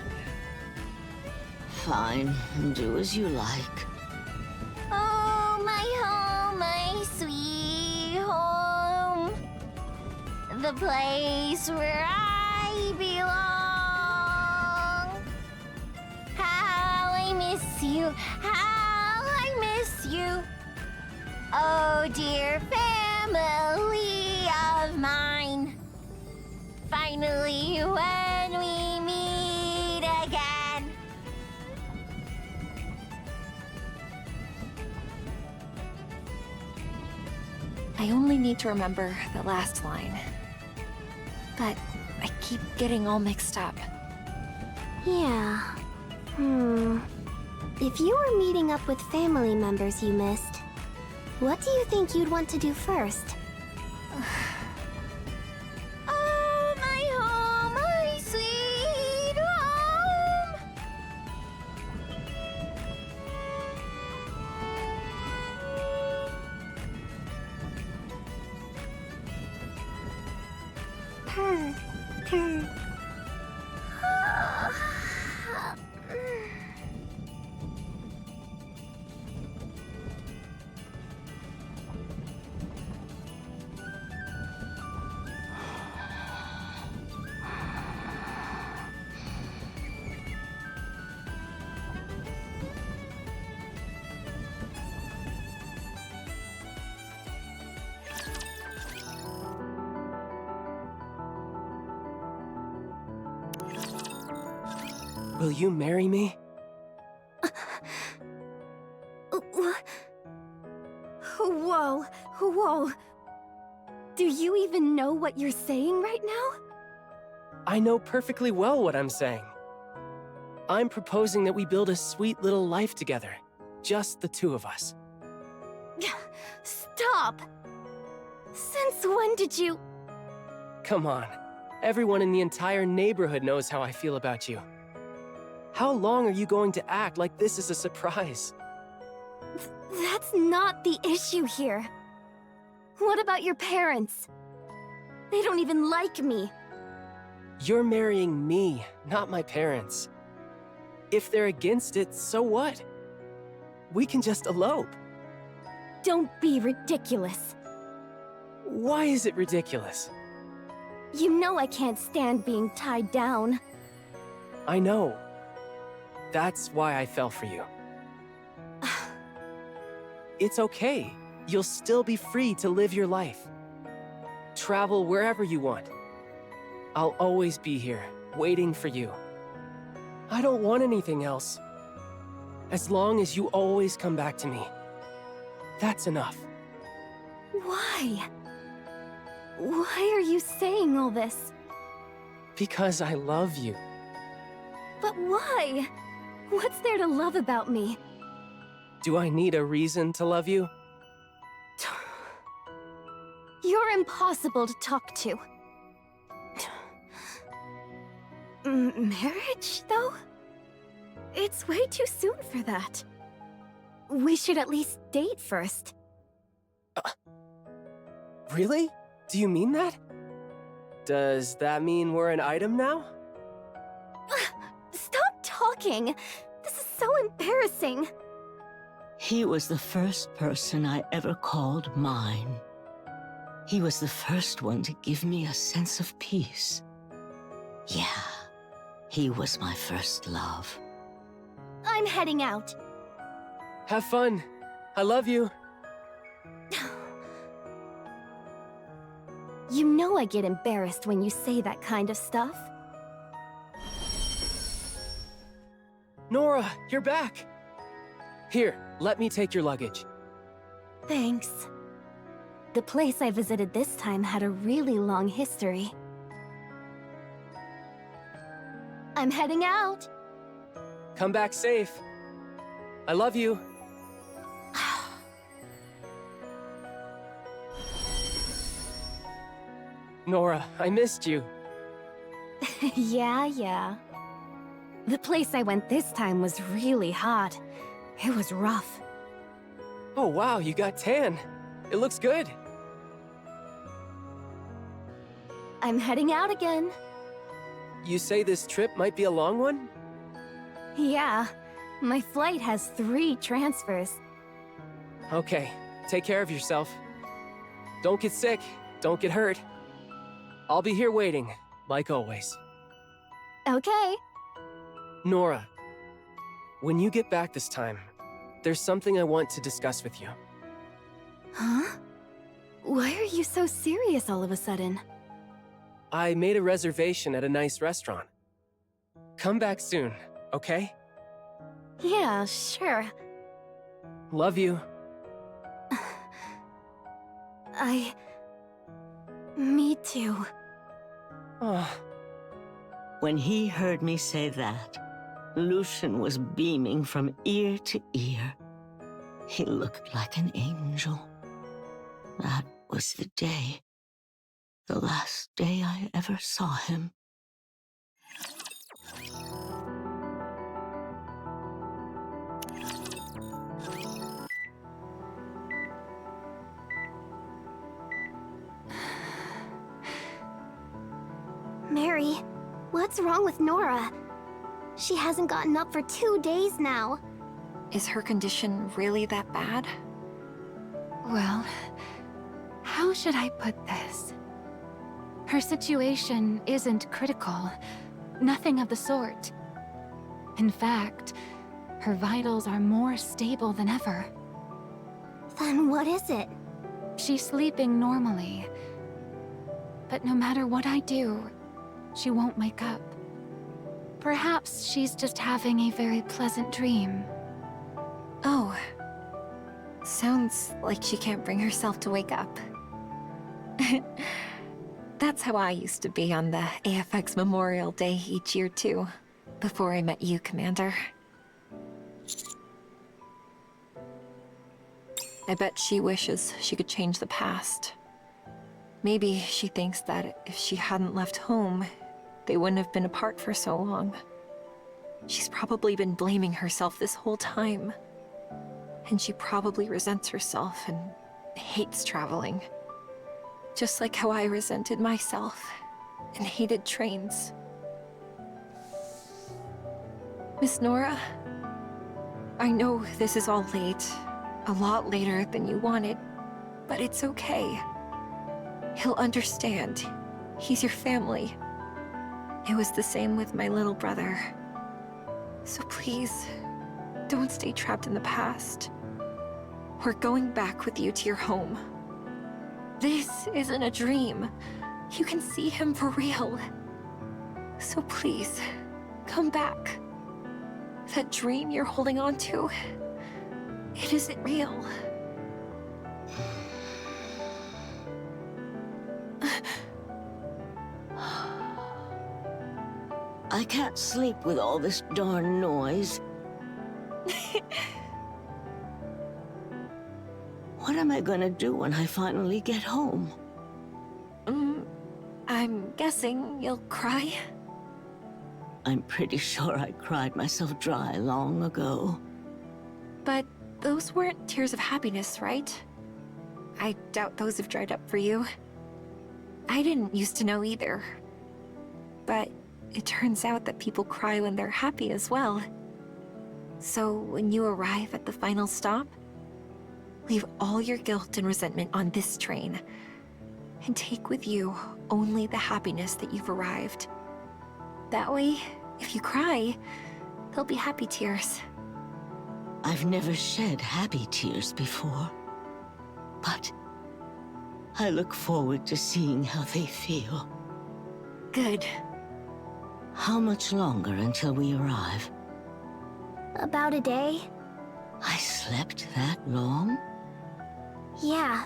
[SPEAKER 1] Fine, do as you like.
[SPEAKER 7] Oh, my home, my sweet home. The place where I belong. How I miss you, how I miss you. Oh, dear family of mine. Finally, when we meet again.
[SPEAKER 3] I only need to remember the last line. But I keep getting all mixed up.
[SPEAKER 4] Yeah. If you were meeting up with family members you missed, what do you think you'd want to do first?
[SPEAKER 7] Oh, my home, my sweet home.
[SPEAKER 4] Purr, purr.
[SPEAKER 6] Will you marry me?
[SPEAKER 4] Whoa, whoa. Do you even know what you're saying right now?
[SPEAKER 6] I know perfectly well what I'm saying. I'm proposing that we build a sweet little life together. Just the two of us.
[SPEAKER 4] Stop! Since when did you...
[SPEAKER 6] Come on. Everyone in the entire neighborhood knows how I feel about you. How long are you going to act like this is a surprise?
[SPEAKER 4] That's not the issue here. What about your parents? They don't even like me.
[SPEAKER 6] You're marrying me, not my parents. If they're against it, so what? We can just elope.
[SPEAKER 4] Don't be ridiculous.
[SPEAKER 6] Why is it ridiculous?
[SPEAKER 4] You know I can't stand being tied down.
[SPEAKER 6] I know. That's why I fell for you. It's okay. You'll still be free to live your life. Travel wherever you want. I'll always be here, waiting for you. I don't want anything else. As long as you always come back to me. That's enough.
[SPEAKER 4] Why? Why are you saying all this?
[SPEAKER 6] Because I love you.
[SPEAKER 4] But why? What's there to love about me?
[SPEAKER 6] Do I need a reason to love you?
[SPEAKER 4] You're impossible to talk to. Marriage, though? It's way too soon for that. We should at least date first.
[SPEAKER 6] Really? Do you mean that? Does that mean we're an item now?
[SPEAKER 4] Stop talking! This is so embarrassing.
[SPEAKER 1] He was the first person I ever called mine. He was the first one to give me a sense of peace. Yeah, he was my first love.
[SPEAKER 4] I'm heading out.
[SPEAKER 6] Have fun. I love you.
[SPEAKER 4] You know I get embarrassed when you say that kind of stuff.
[SPEAKER 6] Nora, you're back! Here, let me take your luggage.
[SPEAKER 4] Thanks. The place I visited this time had a really long history. I'm heading out.
[SPEAKER 6] Come back safe. I love you. Nora, I missed you.
[SPEAKER 4] Yeah. The place I went this time was really hot. It was rough.
[SPEAKER 6] Oh wow, you got tan. It looks good.
[SPEAKER 4] I'm heading out again.
[SPEAKER 6] You say this trip might be a long one?
[SPEAKER 4] Yeah, my flight has 3 transfers.
[SPEAKER 6] Okay, take care of yourself. Don't get sick, don't get hurt. I'll be here waiting, like always.
[SPEAKER 4] Okay.
[SPEAKER 6] Nora, when you get back this time, there's something I want to discuss with you.
[SPEAKER 4] Huh? Why are you so serious all of a sudden?
[SPEAKER 6] I made a reservation at a nice restaurant. Come back soon, okay?
[SPEAKER 4] Yeah, sure.
[SPEAKER 6] Love you.
[SPEAKER 4] Me too.
[SPEAKER 6] Oh.
[SPEAKER 1] When he heard me say that, Lucian was beaming from ear to ear. He looked like an angel. That was the day. The last day I ever saw him.
[SPEAKER 4] Mary, what's wrong with Nora? She hasn't gotten up for 2 days now.
[SPEAKER 3] Is her condition really that bad?
[SPEAKER 2] Well, how should I put this? Her situation isn't critical. Nothing of the sort. In fact, her vitals are more stable than ever.
[SPEAKER 4] Then what is it?
[SPEAKER 2] She's sleeping normally. But no matter what I do, she won't wake up. Perhaps she's just having a very pleasant dream.
[SPEAKER 3] Oh. Sounds like she can't bring herself to wake up. That's how I used to be on the AFX Memorial Day each year too, before I met you, Commander. I bet she wishes she could change the past. Maybe she thinks that if she hadn't left home, they wouldn't have been apart for so long. She's probably been blaming herself this whole time. And she probably resents herself and hates traveling. Just like how I resented myself and hated trains. Miss Nora, I know this is all late, a lot later than you wanted, but it's okay. He'll understand. He's your family. It was the same with my little brother. So please, don't stay trapped in the past. We're going back with you to your home. This isn't a dream. You can see him for real. So please, come back. That dream you're holding on to, it isn't real.
[SPEAKER 1] I can't sleep with all this darn noise. What am I gonna do when I finally get home?
[SPEAKER 3] I'm guessing you'll cry?
[SPEAKER 1] I'm pretty sure I cried myself dry long ago.
[SPEAKER 3] But those weren't tears of happiness, right? I doubt those have dried up for you. I didn't used to know either. But it turns out that people cry when they're happy as well. So when you arrive at the final stop, leave all your guilt and resentment on this train, and take with you only the happiness that you've arrived. That way, if you cry, they'll be happy tears.
[SPEAKER 1] I've never shed happy tears before, but I look forward to seeing how they feel.
[SPEAKER 3] Good.
[SPEAKER 1] How much longer until we arrive?
[SPEAKER 4] About a day.
[SPEAKER 1] I slept that long?
[SPEAKER 4] Yeah,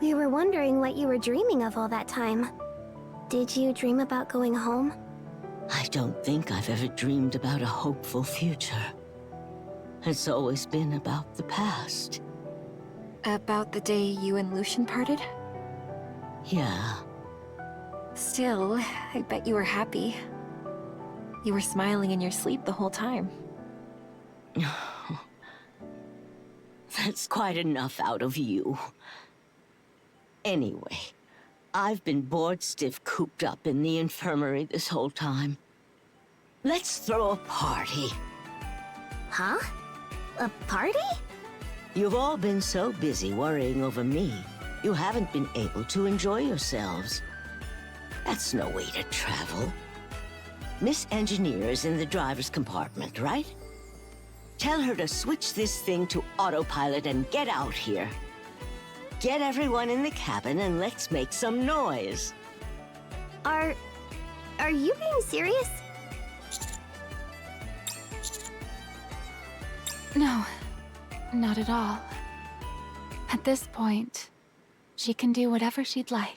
[SPEAKER 4] we were wondering what you were dreaming of all that time. Did you dream about going home?
[SPEAKER 1] I don't think I've ever dreamed about a hopeful future. It's always been about the past.
[SPEAKER 3] About the day you and Lucian parted?
[SPEAKER 1] Yeah.
[SPEAKER 3] Still, I bet you were happy. You were smiling in your sleep the whole time.
[SPEAKER 1] That's quite enough out of you. Anyway, I've been bored stiff cooped up in the infirmary this whole time. Let's throw a party.
[SPEAKER 4] Huh? A party?
[SPEAKER 1] You've all been so busy worrying over me, you haven't been able to enjoy yourselves. That's no way to travel. Miss Engineer is in the driver's compartment, right? Tell her to switch this thing to autopilot and get out here. Get everyone in the cabin and let's make some noise.
[SPEAKER 4] Are you being serious?
[SPEAKER 2] No, not at all. At this point, she can do whatever she'd like.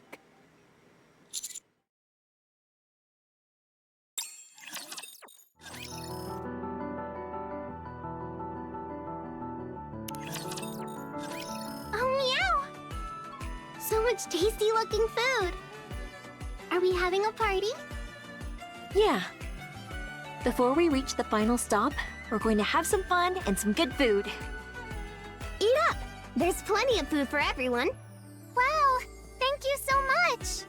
[SPEAKER 4] Oh, meow! So much tasty-looking food. Are we having a party?
[SPEAKER 7] Yeah. Before we reach the final stop, we're going to have some fun and some good food.
[SPEAKER 4] Eat up! There's plenty of food for everyone. Wow! Thank you so much!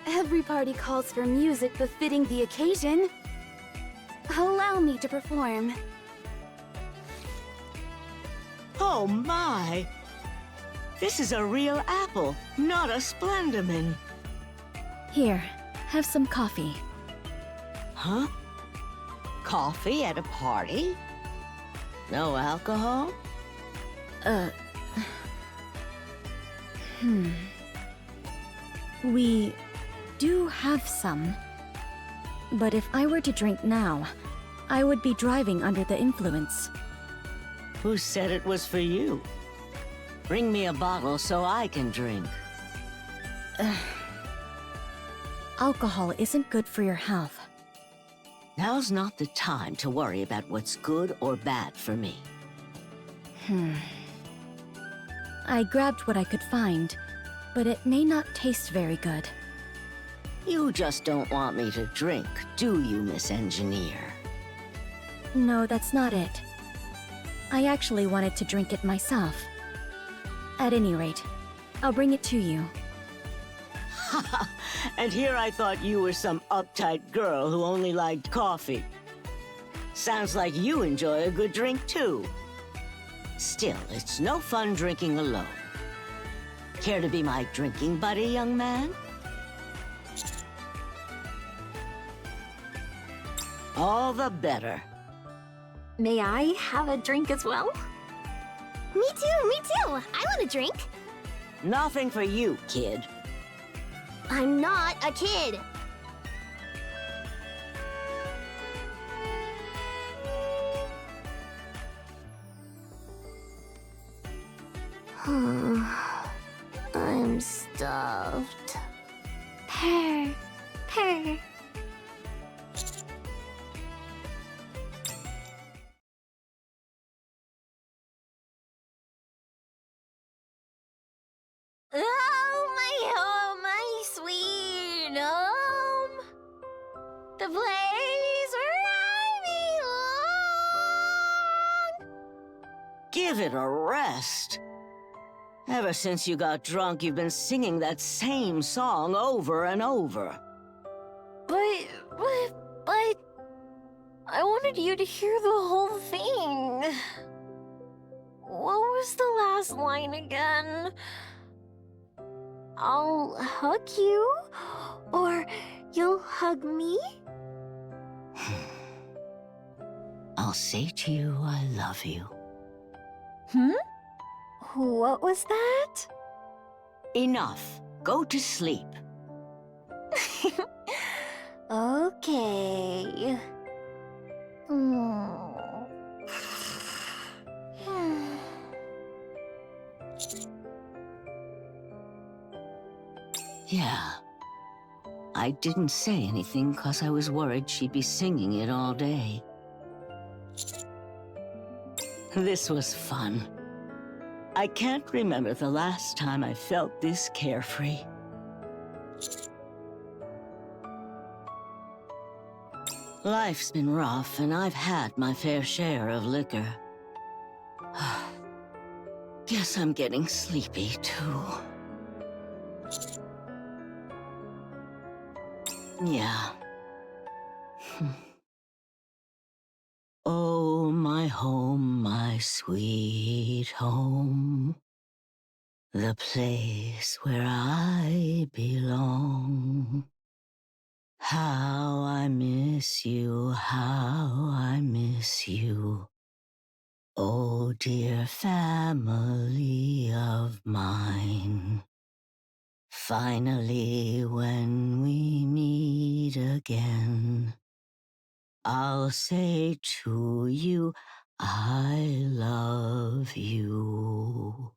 [SPEAKER 5] Every party calls for music befitting the occasion. Allow me to perform.
[SPEAKER 1] Oh my! This is a real apple, not a Splendamin.
[SPEAKER 5] Here, have some coffee.
[SPEAKER 1] Huh? Coffee at a party? No alcohol?
[SPEAKER 5] We do have some. But if I were to drink now, I would be driving under the influence.
[SPEAKER 1] Who said it was for you? Bring me a bottle so I can drink.
[SPEAKER 5] Alcohol isn't good for your health.
[SPEAKER 1] Now's not the time to worry about what's good or bad for me.
[SPEAKER 5] I grabbed what I could find, but it may not taste very good.
[SPEAKER 1] You just don't want me to drink, do you, Miss Engineer?
[SPEAKER 5] No, that's not it. I actually wanted to drink it myself. At any rate, I'll bring it to you.
[SPEAKER 1] And here I thought you were some uptight girl who only liked coffee. Sounds like you enjoy a good drink, too. Still, it's no fun drinking alone. Care to be my drinking buddy, young man? All the better.
[SPEAKER 7] May I have a drink as well?
[SPEAKER 4] Me too, me too! I want a drink!
[SPEAKER 1] Nothing for you, kid.
[SPEAKER 4] I'm not a kid! I'm stuffed.
[SPEAKER 8] Purr, purr.
[SPEAKER 7] Oh, my sweet home. The place where I belong.
[SPEAKER 1] Give it a rest. Ever since you got drunk, you've been singing that same song over and over.
[SPEAKER 7] But I wanted you to hear the whole thing. What was the last line again? I'll hug you, or you'll hug me?
[SPEAKER 1] I'll say to you, I love you.
[SPEAKER 7] What was that?
[SPEAKER 1] Enough. Go to sleep.
[SPEAKER 7] Okay.
[SPEAKER 1] Yeah. I didn't say anything because I was worried she'd be singing it all day. This was fun. I can't remember the last time I felt this carefree. Life's been rough, and I've had my fair share of liquor. Guess I'm getting sleepy, too. Yeah. Oh, my home, my sweet home. The place where I belong. How I miss you, how I miss you. Oh, dear family of mine. Finally, when we meet again, I'll say to you, I love you.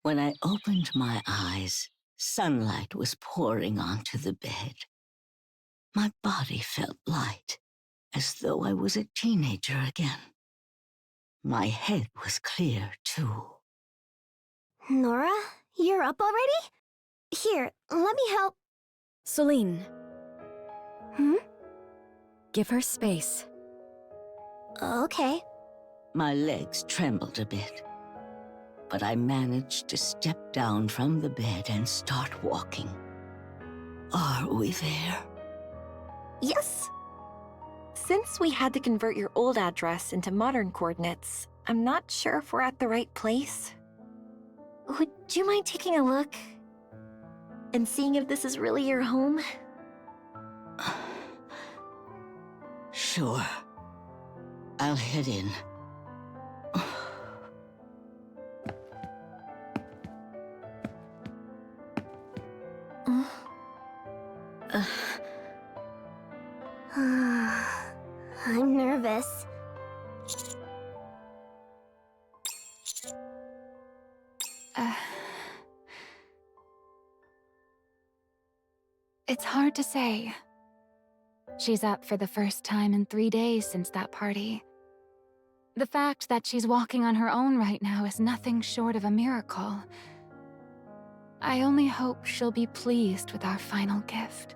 [SPEAKER 1] When I opened my eyes, sunlight was pouring onto the bed. My body felt light, as though I was a teenager again. My head was clear, too.
[SPEAKER 4] Nora, you're up already? Here, let me help.
[SPEAKER 5] Celine,
[SPEAKER 4] Hmm?
[SPEAKER 5] give her space.
[SPEAKER 4] Okay.
[SPEAKER 1] My legs trembled a bit, but I managed to step down from the bed and start walking. Are we there?
[SPEAKER 3] Yes. Since we had to convert your old address into modern coordinates, I'm not sure if we're at the right place. Would you mind taking a look? And seeing if this is really your home?
[SPEAKER 1] Sure. I'll head in.
[SPEAKER 4] I'm nervous.
[SPEAKER 2] It's hard to say. She's up for the first time in 3 days since that party. The fact that she's walking on her own right now is nothing short of a miracle. I only hope she'll be pleased with our final gift.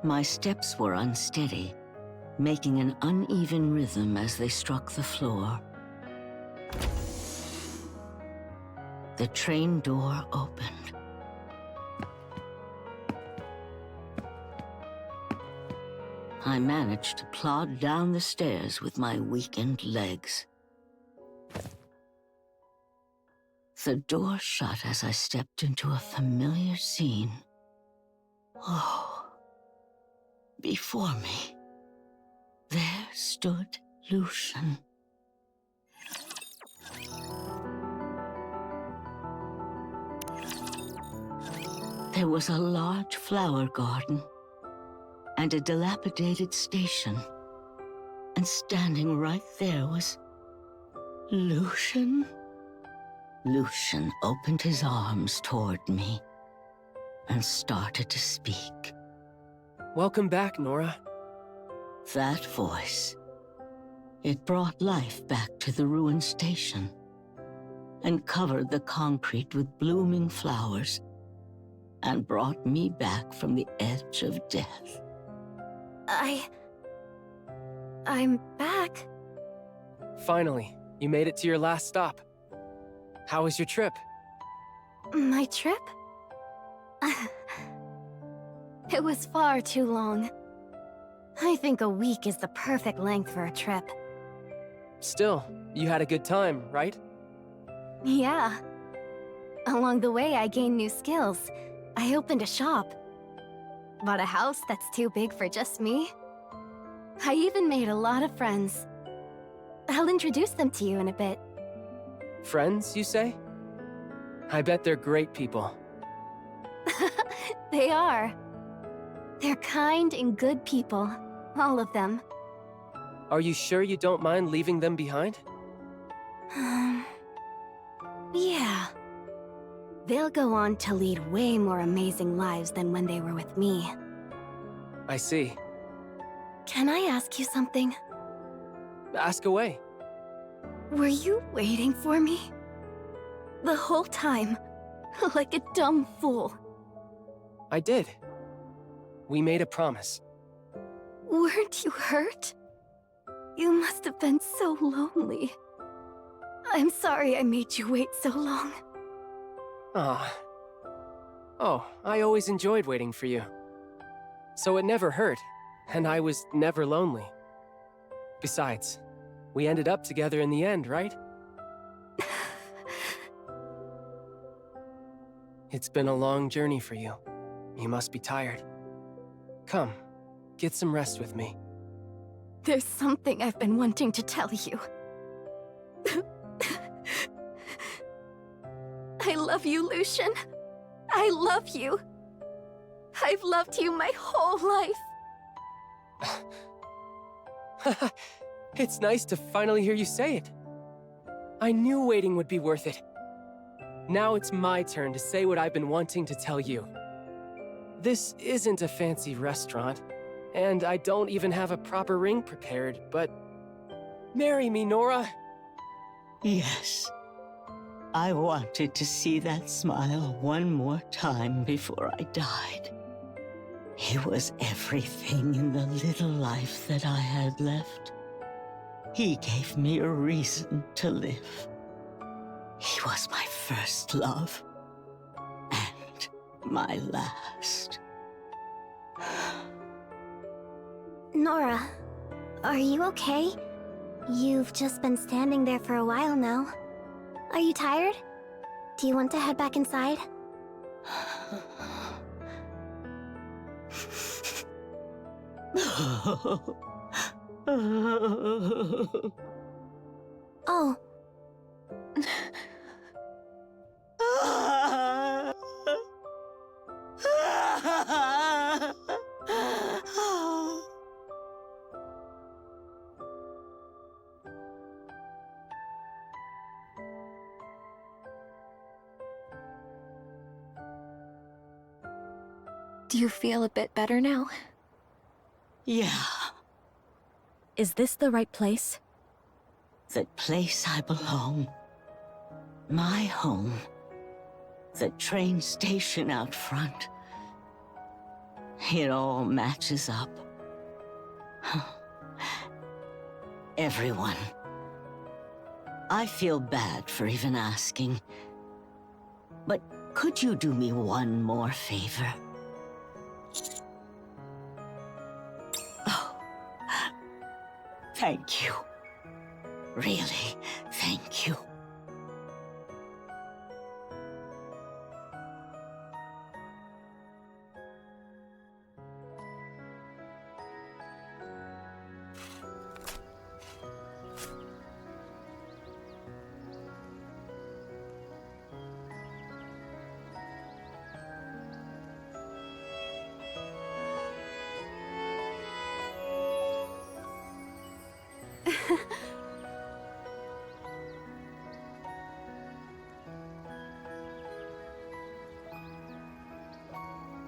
[SPEAKER 1] My steps were unsteady, making an uneven rhythm as they struck the floor. The train door opened. I managed to plod down the stairs with my weakened legs. The door shut as I stepped into a familiar scene. Oh. Before me, there stood Lucian. There was a large flower garden and a dilapidated station. And standing right there was Lucian. Lucian opened his arms toward me and started to speak.
[SPEAKER 6] Welcome back, Nora.
[SPEAKER 1] That voice, it brought life back to the ruined station and covered the concrete with blooming flowers and brought me back from the edge of death.
[SPEAKER 4] I'm back.
[SPEAKER 6] Finally, you made it to your last stop. How was your trip?
[SPEAKER 4] My trip? It was far too long. I think a week is the perfect length for a trip.
[SPEAKER 6] Still, you had a good time, right?
[SPEAKER 4] Yeah. Along the way, I gained new skills. I opened a shop. Bought a house that's too big for just me. I even made a lot of friends. I'll introduce them to you in a bit.
[SPEAKER 6] Friends, you say? I bet they're great people.
[SPEAKER 4] They are. They're kind and good people. All of them.
[SPEAKER 6] Are you sure you don't mind leaving them behind?
[SPEAKER 4] Yeah. They'll go on to lead way more amazing lives than when they were with me.
[SPEAKER 6] I see.
[SPEAKER 4] Can I ask you something?
[SPEAKER 6] Ask away.
[SPEAKER 4] Were you waiting for me? The whole time, like a dumb fool.
[SPEAKER 6] I did. We made a promise.
[SPEAKER 4] Weren't you hurt? You must have been so lonely. I'm sorry I made you wait so long.
[SPEAKER 6] Ah. Oh, I always enjoyed waiting for you. So it never hurt, and I was never lonely. Besides, we ended up together in the end, right? It's been a long journey for you. You must be tired. Come, get some rest with me.
[SPEAKER 4] There's something I've been wanting to tell you. I love you, Lucian. I love you. I've loved you my whole life.
[SPEAKER 6] It's nice to finally hear you say it. I knew waiting would be worth it. Now it's my turn to say what I've been wanting to tell you. This isn't a fancy restaurant, and I don't even have a proper ring prepared, but... Marry me, Nora!
[SPEAKER 1] Yes. I wanted to see that smile one more time before I died. He was everything in the little life that I had left. He gave me a reason to live. He was my first love, and my last.
[SPEAKER 4] Nora, are you okay? You've just been standing there for a while now. Are you tired? Do you want to head back inside? Oh.
[SPEAKER 3] Do you feel a bit better now?
[SPEAKER 1] Yeah,
[SPEAKER 5] Is this the right place?
[SPEAKER 1] the place I belong. My home. The train station out front. It all matches up. Everyone. I feel bad for even asking. But could you do me one more favor? Oh. Thank you. Really, thank you.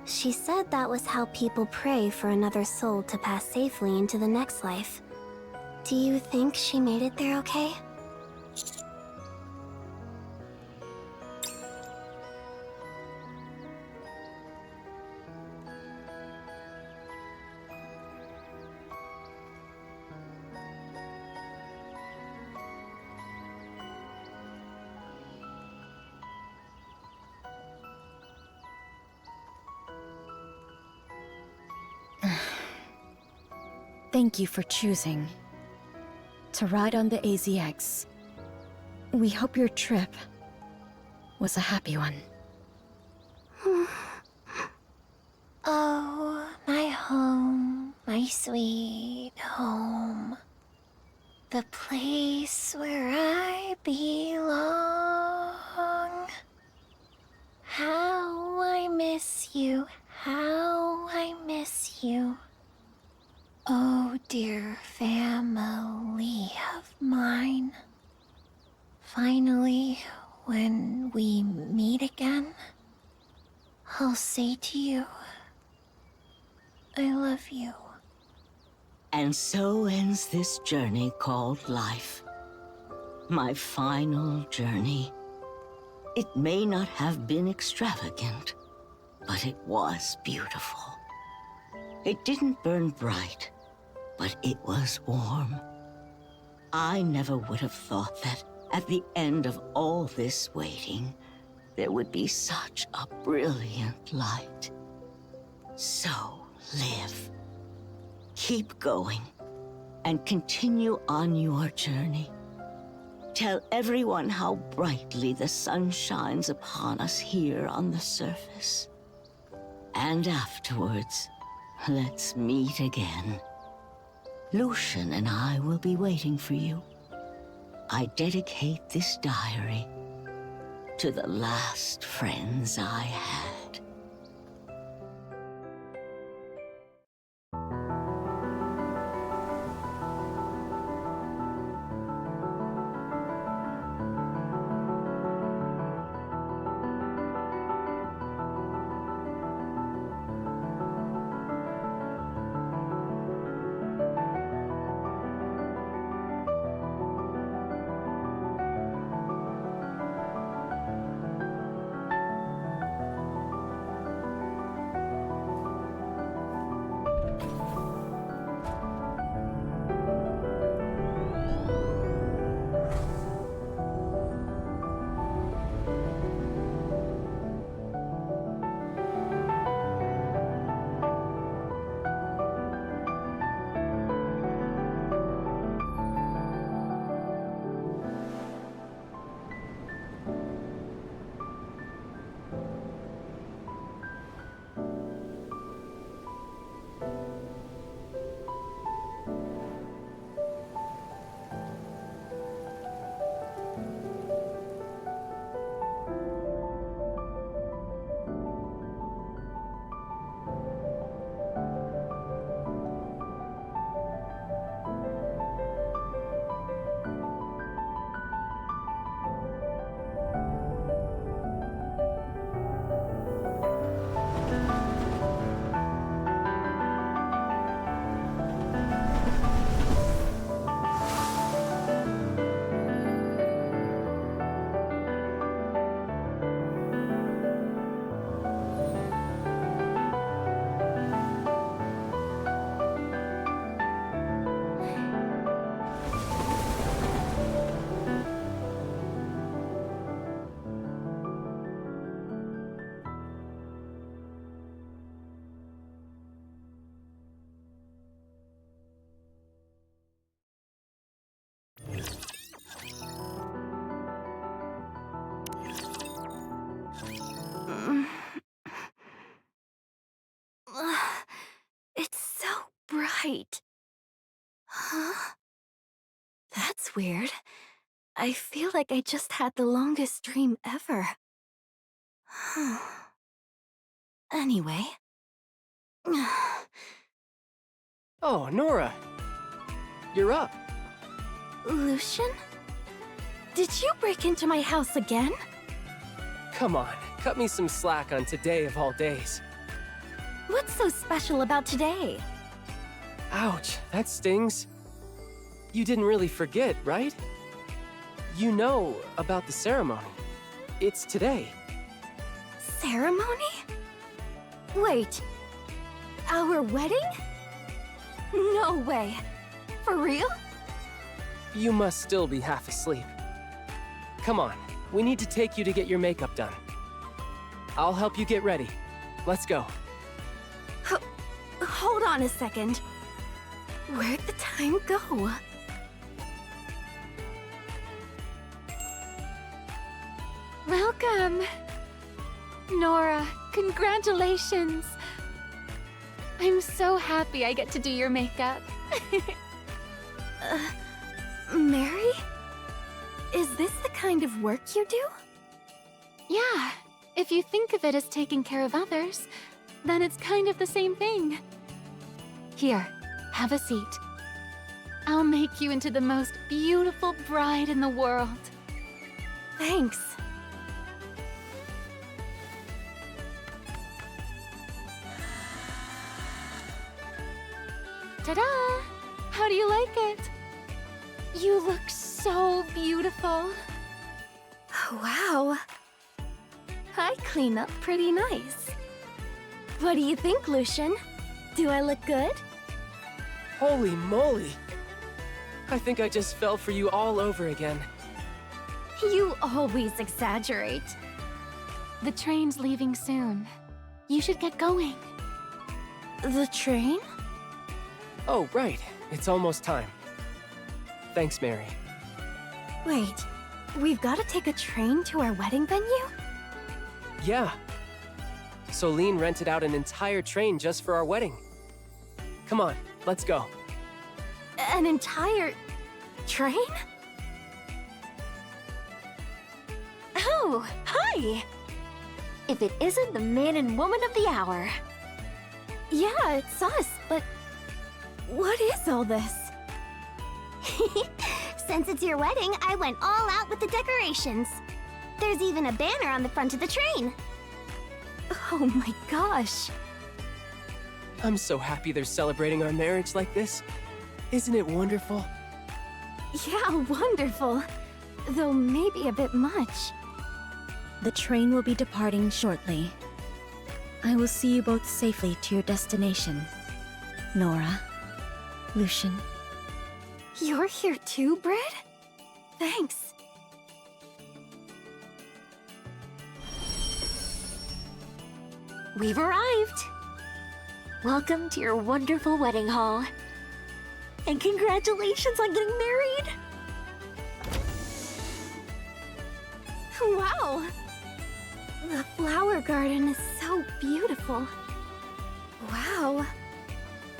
[SPEAKER 4] She said that was how people pray for another soul to pass safely into the next life. Do you think she made it there okay?
[SPEAKER 5] Thank you for choosing to ride on the AZX. We hope your trip was a happy one.
[SPEAKER 7] Oh, my home, my sweet home. The place where I belong. How I miss you, how I miss you. Oh, dear family of mine. Finally, when we meet again, I'll say to you, I love you.
[SPEAKER 1] And so ends this journey called life. My final journey. It may not have been extravagant, but it was beautiful. It didn't burn bright, but it was warm. I never would have thought that at the end of all this waiting, there would be such a brilliant light. So live. Keep going, and continue on your journey. Tell everyone how brightly the sun shines upon us here on the surface. And afterwards, let's meet again. Lucian and I will be waiting for you. I dedicate this diary to the last friends I had.
[SPEAKER 4] It's so bright. Huh? That's weird. I feel like I just had the longest dream ever. Anyway.
[SPEAKER 6] Oh, Nora! You're up.
[SPEAKER 4] Lucian? Did you break into my house again?
[SPEAKER 6] Come on, cut me some slack on today of all days.
[SPEAKER 4] What's so special about today?
[SPEAKER 6] Ouch, that stings. You didn't really forget, right? You know about the ceremony. It's today.
[SPEAKER 4] Ceremony? Wait. Our wedding? No way. For real?
[SPEAKER 6] You must still be half asleep. Come on, we need to take you to get your makeup done. I'll help you get ready. Let's go.
[SPEAKER 4] Hold on a second. Where'd the time go?
[SPEAKER 2] Welcome! Nora, congratulations! I'm so happy I get to do your makeup.
[SPEAKER 4] Mary? Is this the kind of work you do?
[SPEAKER 2] Yeah, If you think of it as taking care of others, then it's kind of the same thing. Here, have a seat. I'll make you into the most beautiful bride in the world.
[SPEAKER 5] Thanks.
[SPEAKER 2] Ta-da! How do you like it? You look so beautiful.
[SPEAKER 5] Wow. I clean up pretty nice. What do you think, Lucian? Do I look good?
[SPEAKER 6] Holy moly! I think I just fell for you all over again.
[SPEAKER 5] You always exaggerate.
[SPEAKER 2] The train's leaving soon. You should get going.
[SPEAKER 5] The train?
[SPEAKER 6] Oh, right. It's almost time. Thanks, Mary.
[SPEAKER 5] Wait, we've got to take a train to our wedding venue?
[SPEAKER 6] Yeah. Soline rented out an entire train just for our wedding. Come on, let's go.
[SPEAKER 5] An entire train?
[SPEAKER 7] Oh, hi! If it isn't the man and woman of the hour.
[SPEAKER 5] Yeah, it's us, but what is all this?
[SPEAKER 4] Since it's your wedding, I went all out with the decorations. There's even a banner on the front of the train.
[SPEAKER 5] Oh my gosh.
[SPEAKER 6] I'm so happy they're celebrating our marriage like this. Isn't it wonderful?
[SPEAKER 5] Yeah, wonderful. Though maybe a bit much. The train will be departing shortly. I will see you both safely to your destination. Nora, Lucian. You're here too, Britt? Thanks.
[SPEAKER 7] We've arrived! Welcome to your wonderful wedding hall. And congratulations on getting married!
[SPEAKER 5] Wow! The flower garden is so beautiful. Wow.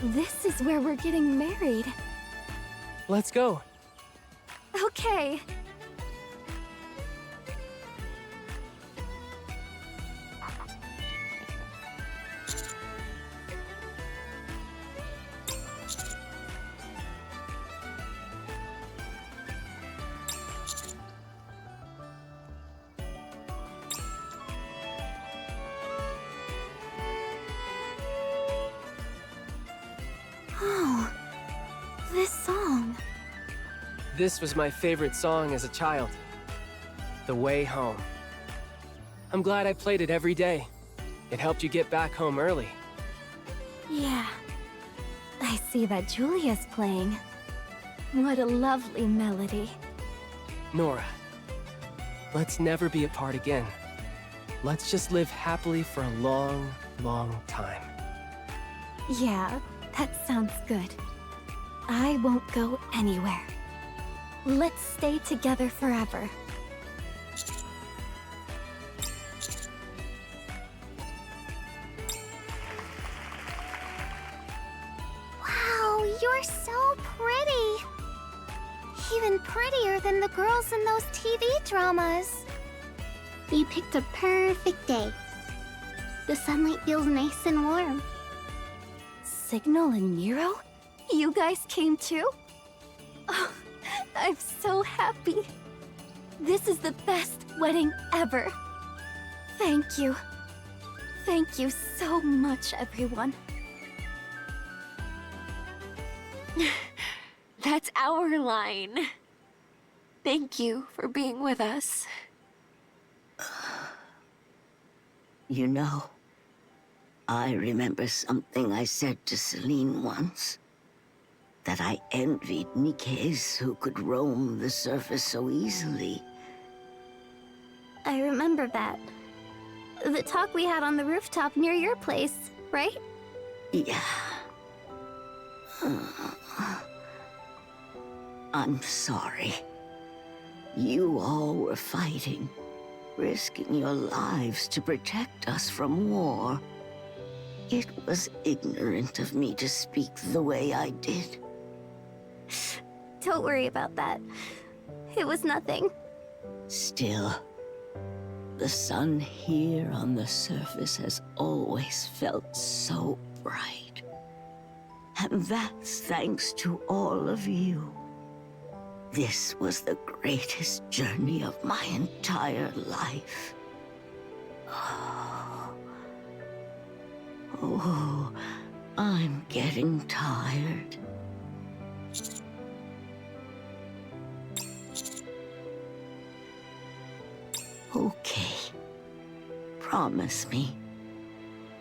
[SPEAKER 5] This is where we're getting married.
[SPEAKER 6] Let's go.
[SPEAKER 5] Okay. Oh, this song.
[SPEAKER 6] This was my favorite song as a child. The Way Home. I'm glad I played it every day. It helped you get back home early.
[SPEAKER 5] Yeah. I see that Julia's playing. What a lovely melody.
[SPEAKER 6] Nora, let's never be apart again. Let's just live happily for a long, long time.
[SPEAKER 5] Yeah, that sounds good. I won't go anywhere. Let's stay together forever.
[SPEAKER 4] Wow, you're so pretty. Even prettier than the girls in those TV dramas.
[SPEAKER 8] You picked a perfect day. The sunlight feels nice and warm.
[SPEAKER 5] Signal and Nero? You guys came too? Oh, I'm so happy. This is the best wedding ever. Thank you. Thank you so much, everyone.
[SPEAKER 3] That's our line. Thank you for being with us.
[SPEAKER 1] You know, I remember something I said to Celine once. That I envied NIKKEs who could roam the surface so easily.
[SPEAKER 4] I remember that. The talk we had on the rooftop near your place, right?
[SPEAKER 1] Yeah. I'm sorry. You all were fighting, risking your lives to protect us from war. It was ignorant of me to speak the way I did.
[SPEAKER 4] Don't worry about that. It was nothing.
[SPEAKER 1] Still, The sun here on the surface has always felt so bright. And that's thanks to all of you. This was the greatest journey of my entire life. Oh, I'm getting tired. Okay. Promise me.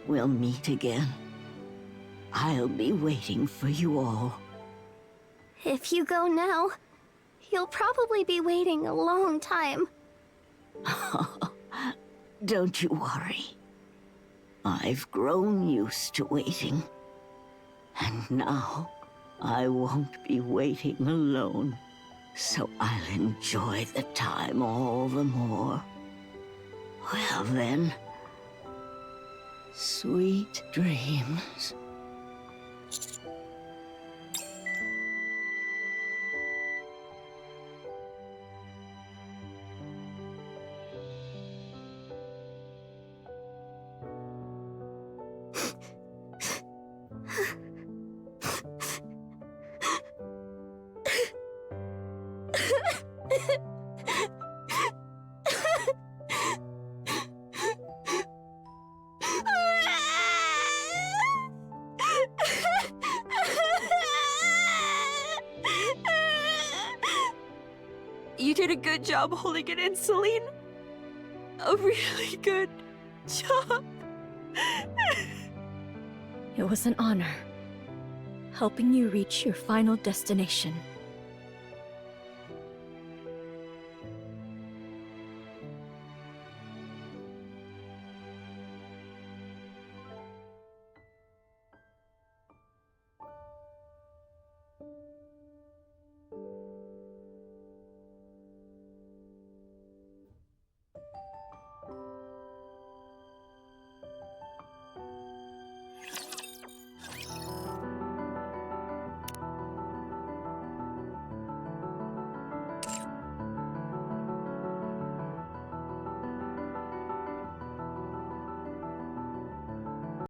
[SPEAKER 1] We'll meet again. I'll be waiting for you all.
[SPEAKER 4] If you go now, you'll probably be waiting a long time.
[SPEAKER 1] Don't you worry. I've grown used to waiting. And now, I won't be waiting alone. So I'll enjoy the time all the more. Well then, sweet dreams.
[SPEAKER 3] You did a good job holding it in, Celine. A really good job.
[SPEAKER 5] It was an honor, helping you reach your final destination.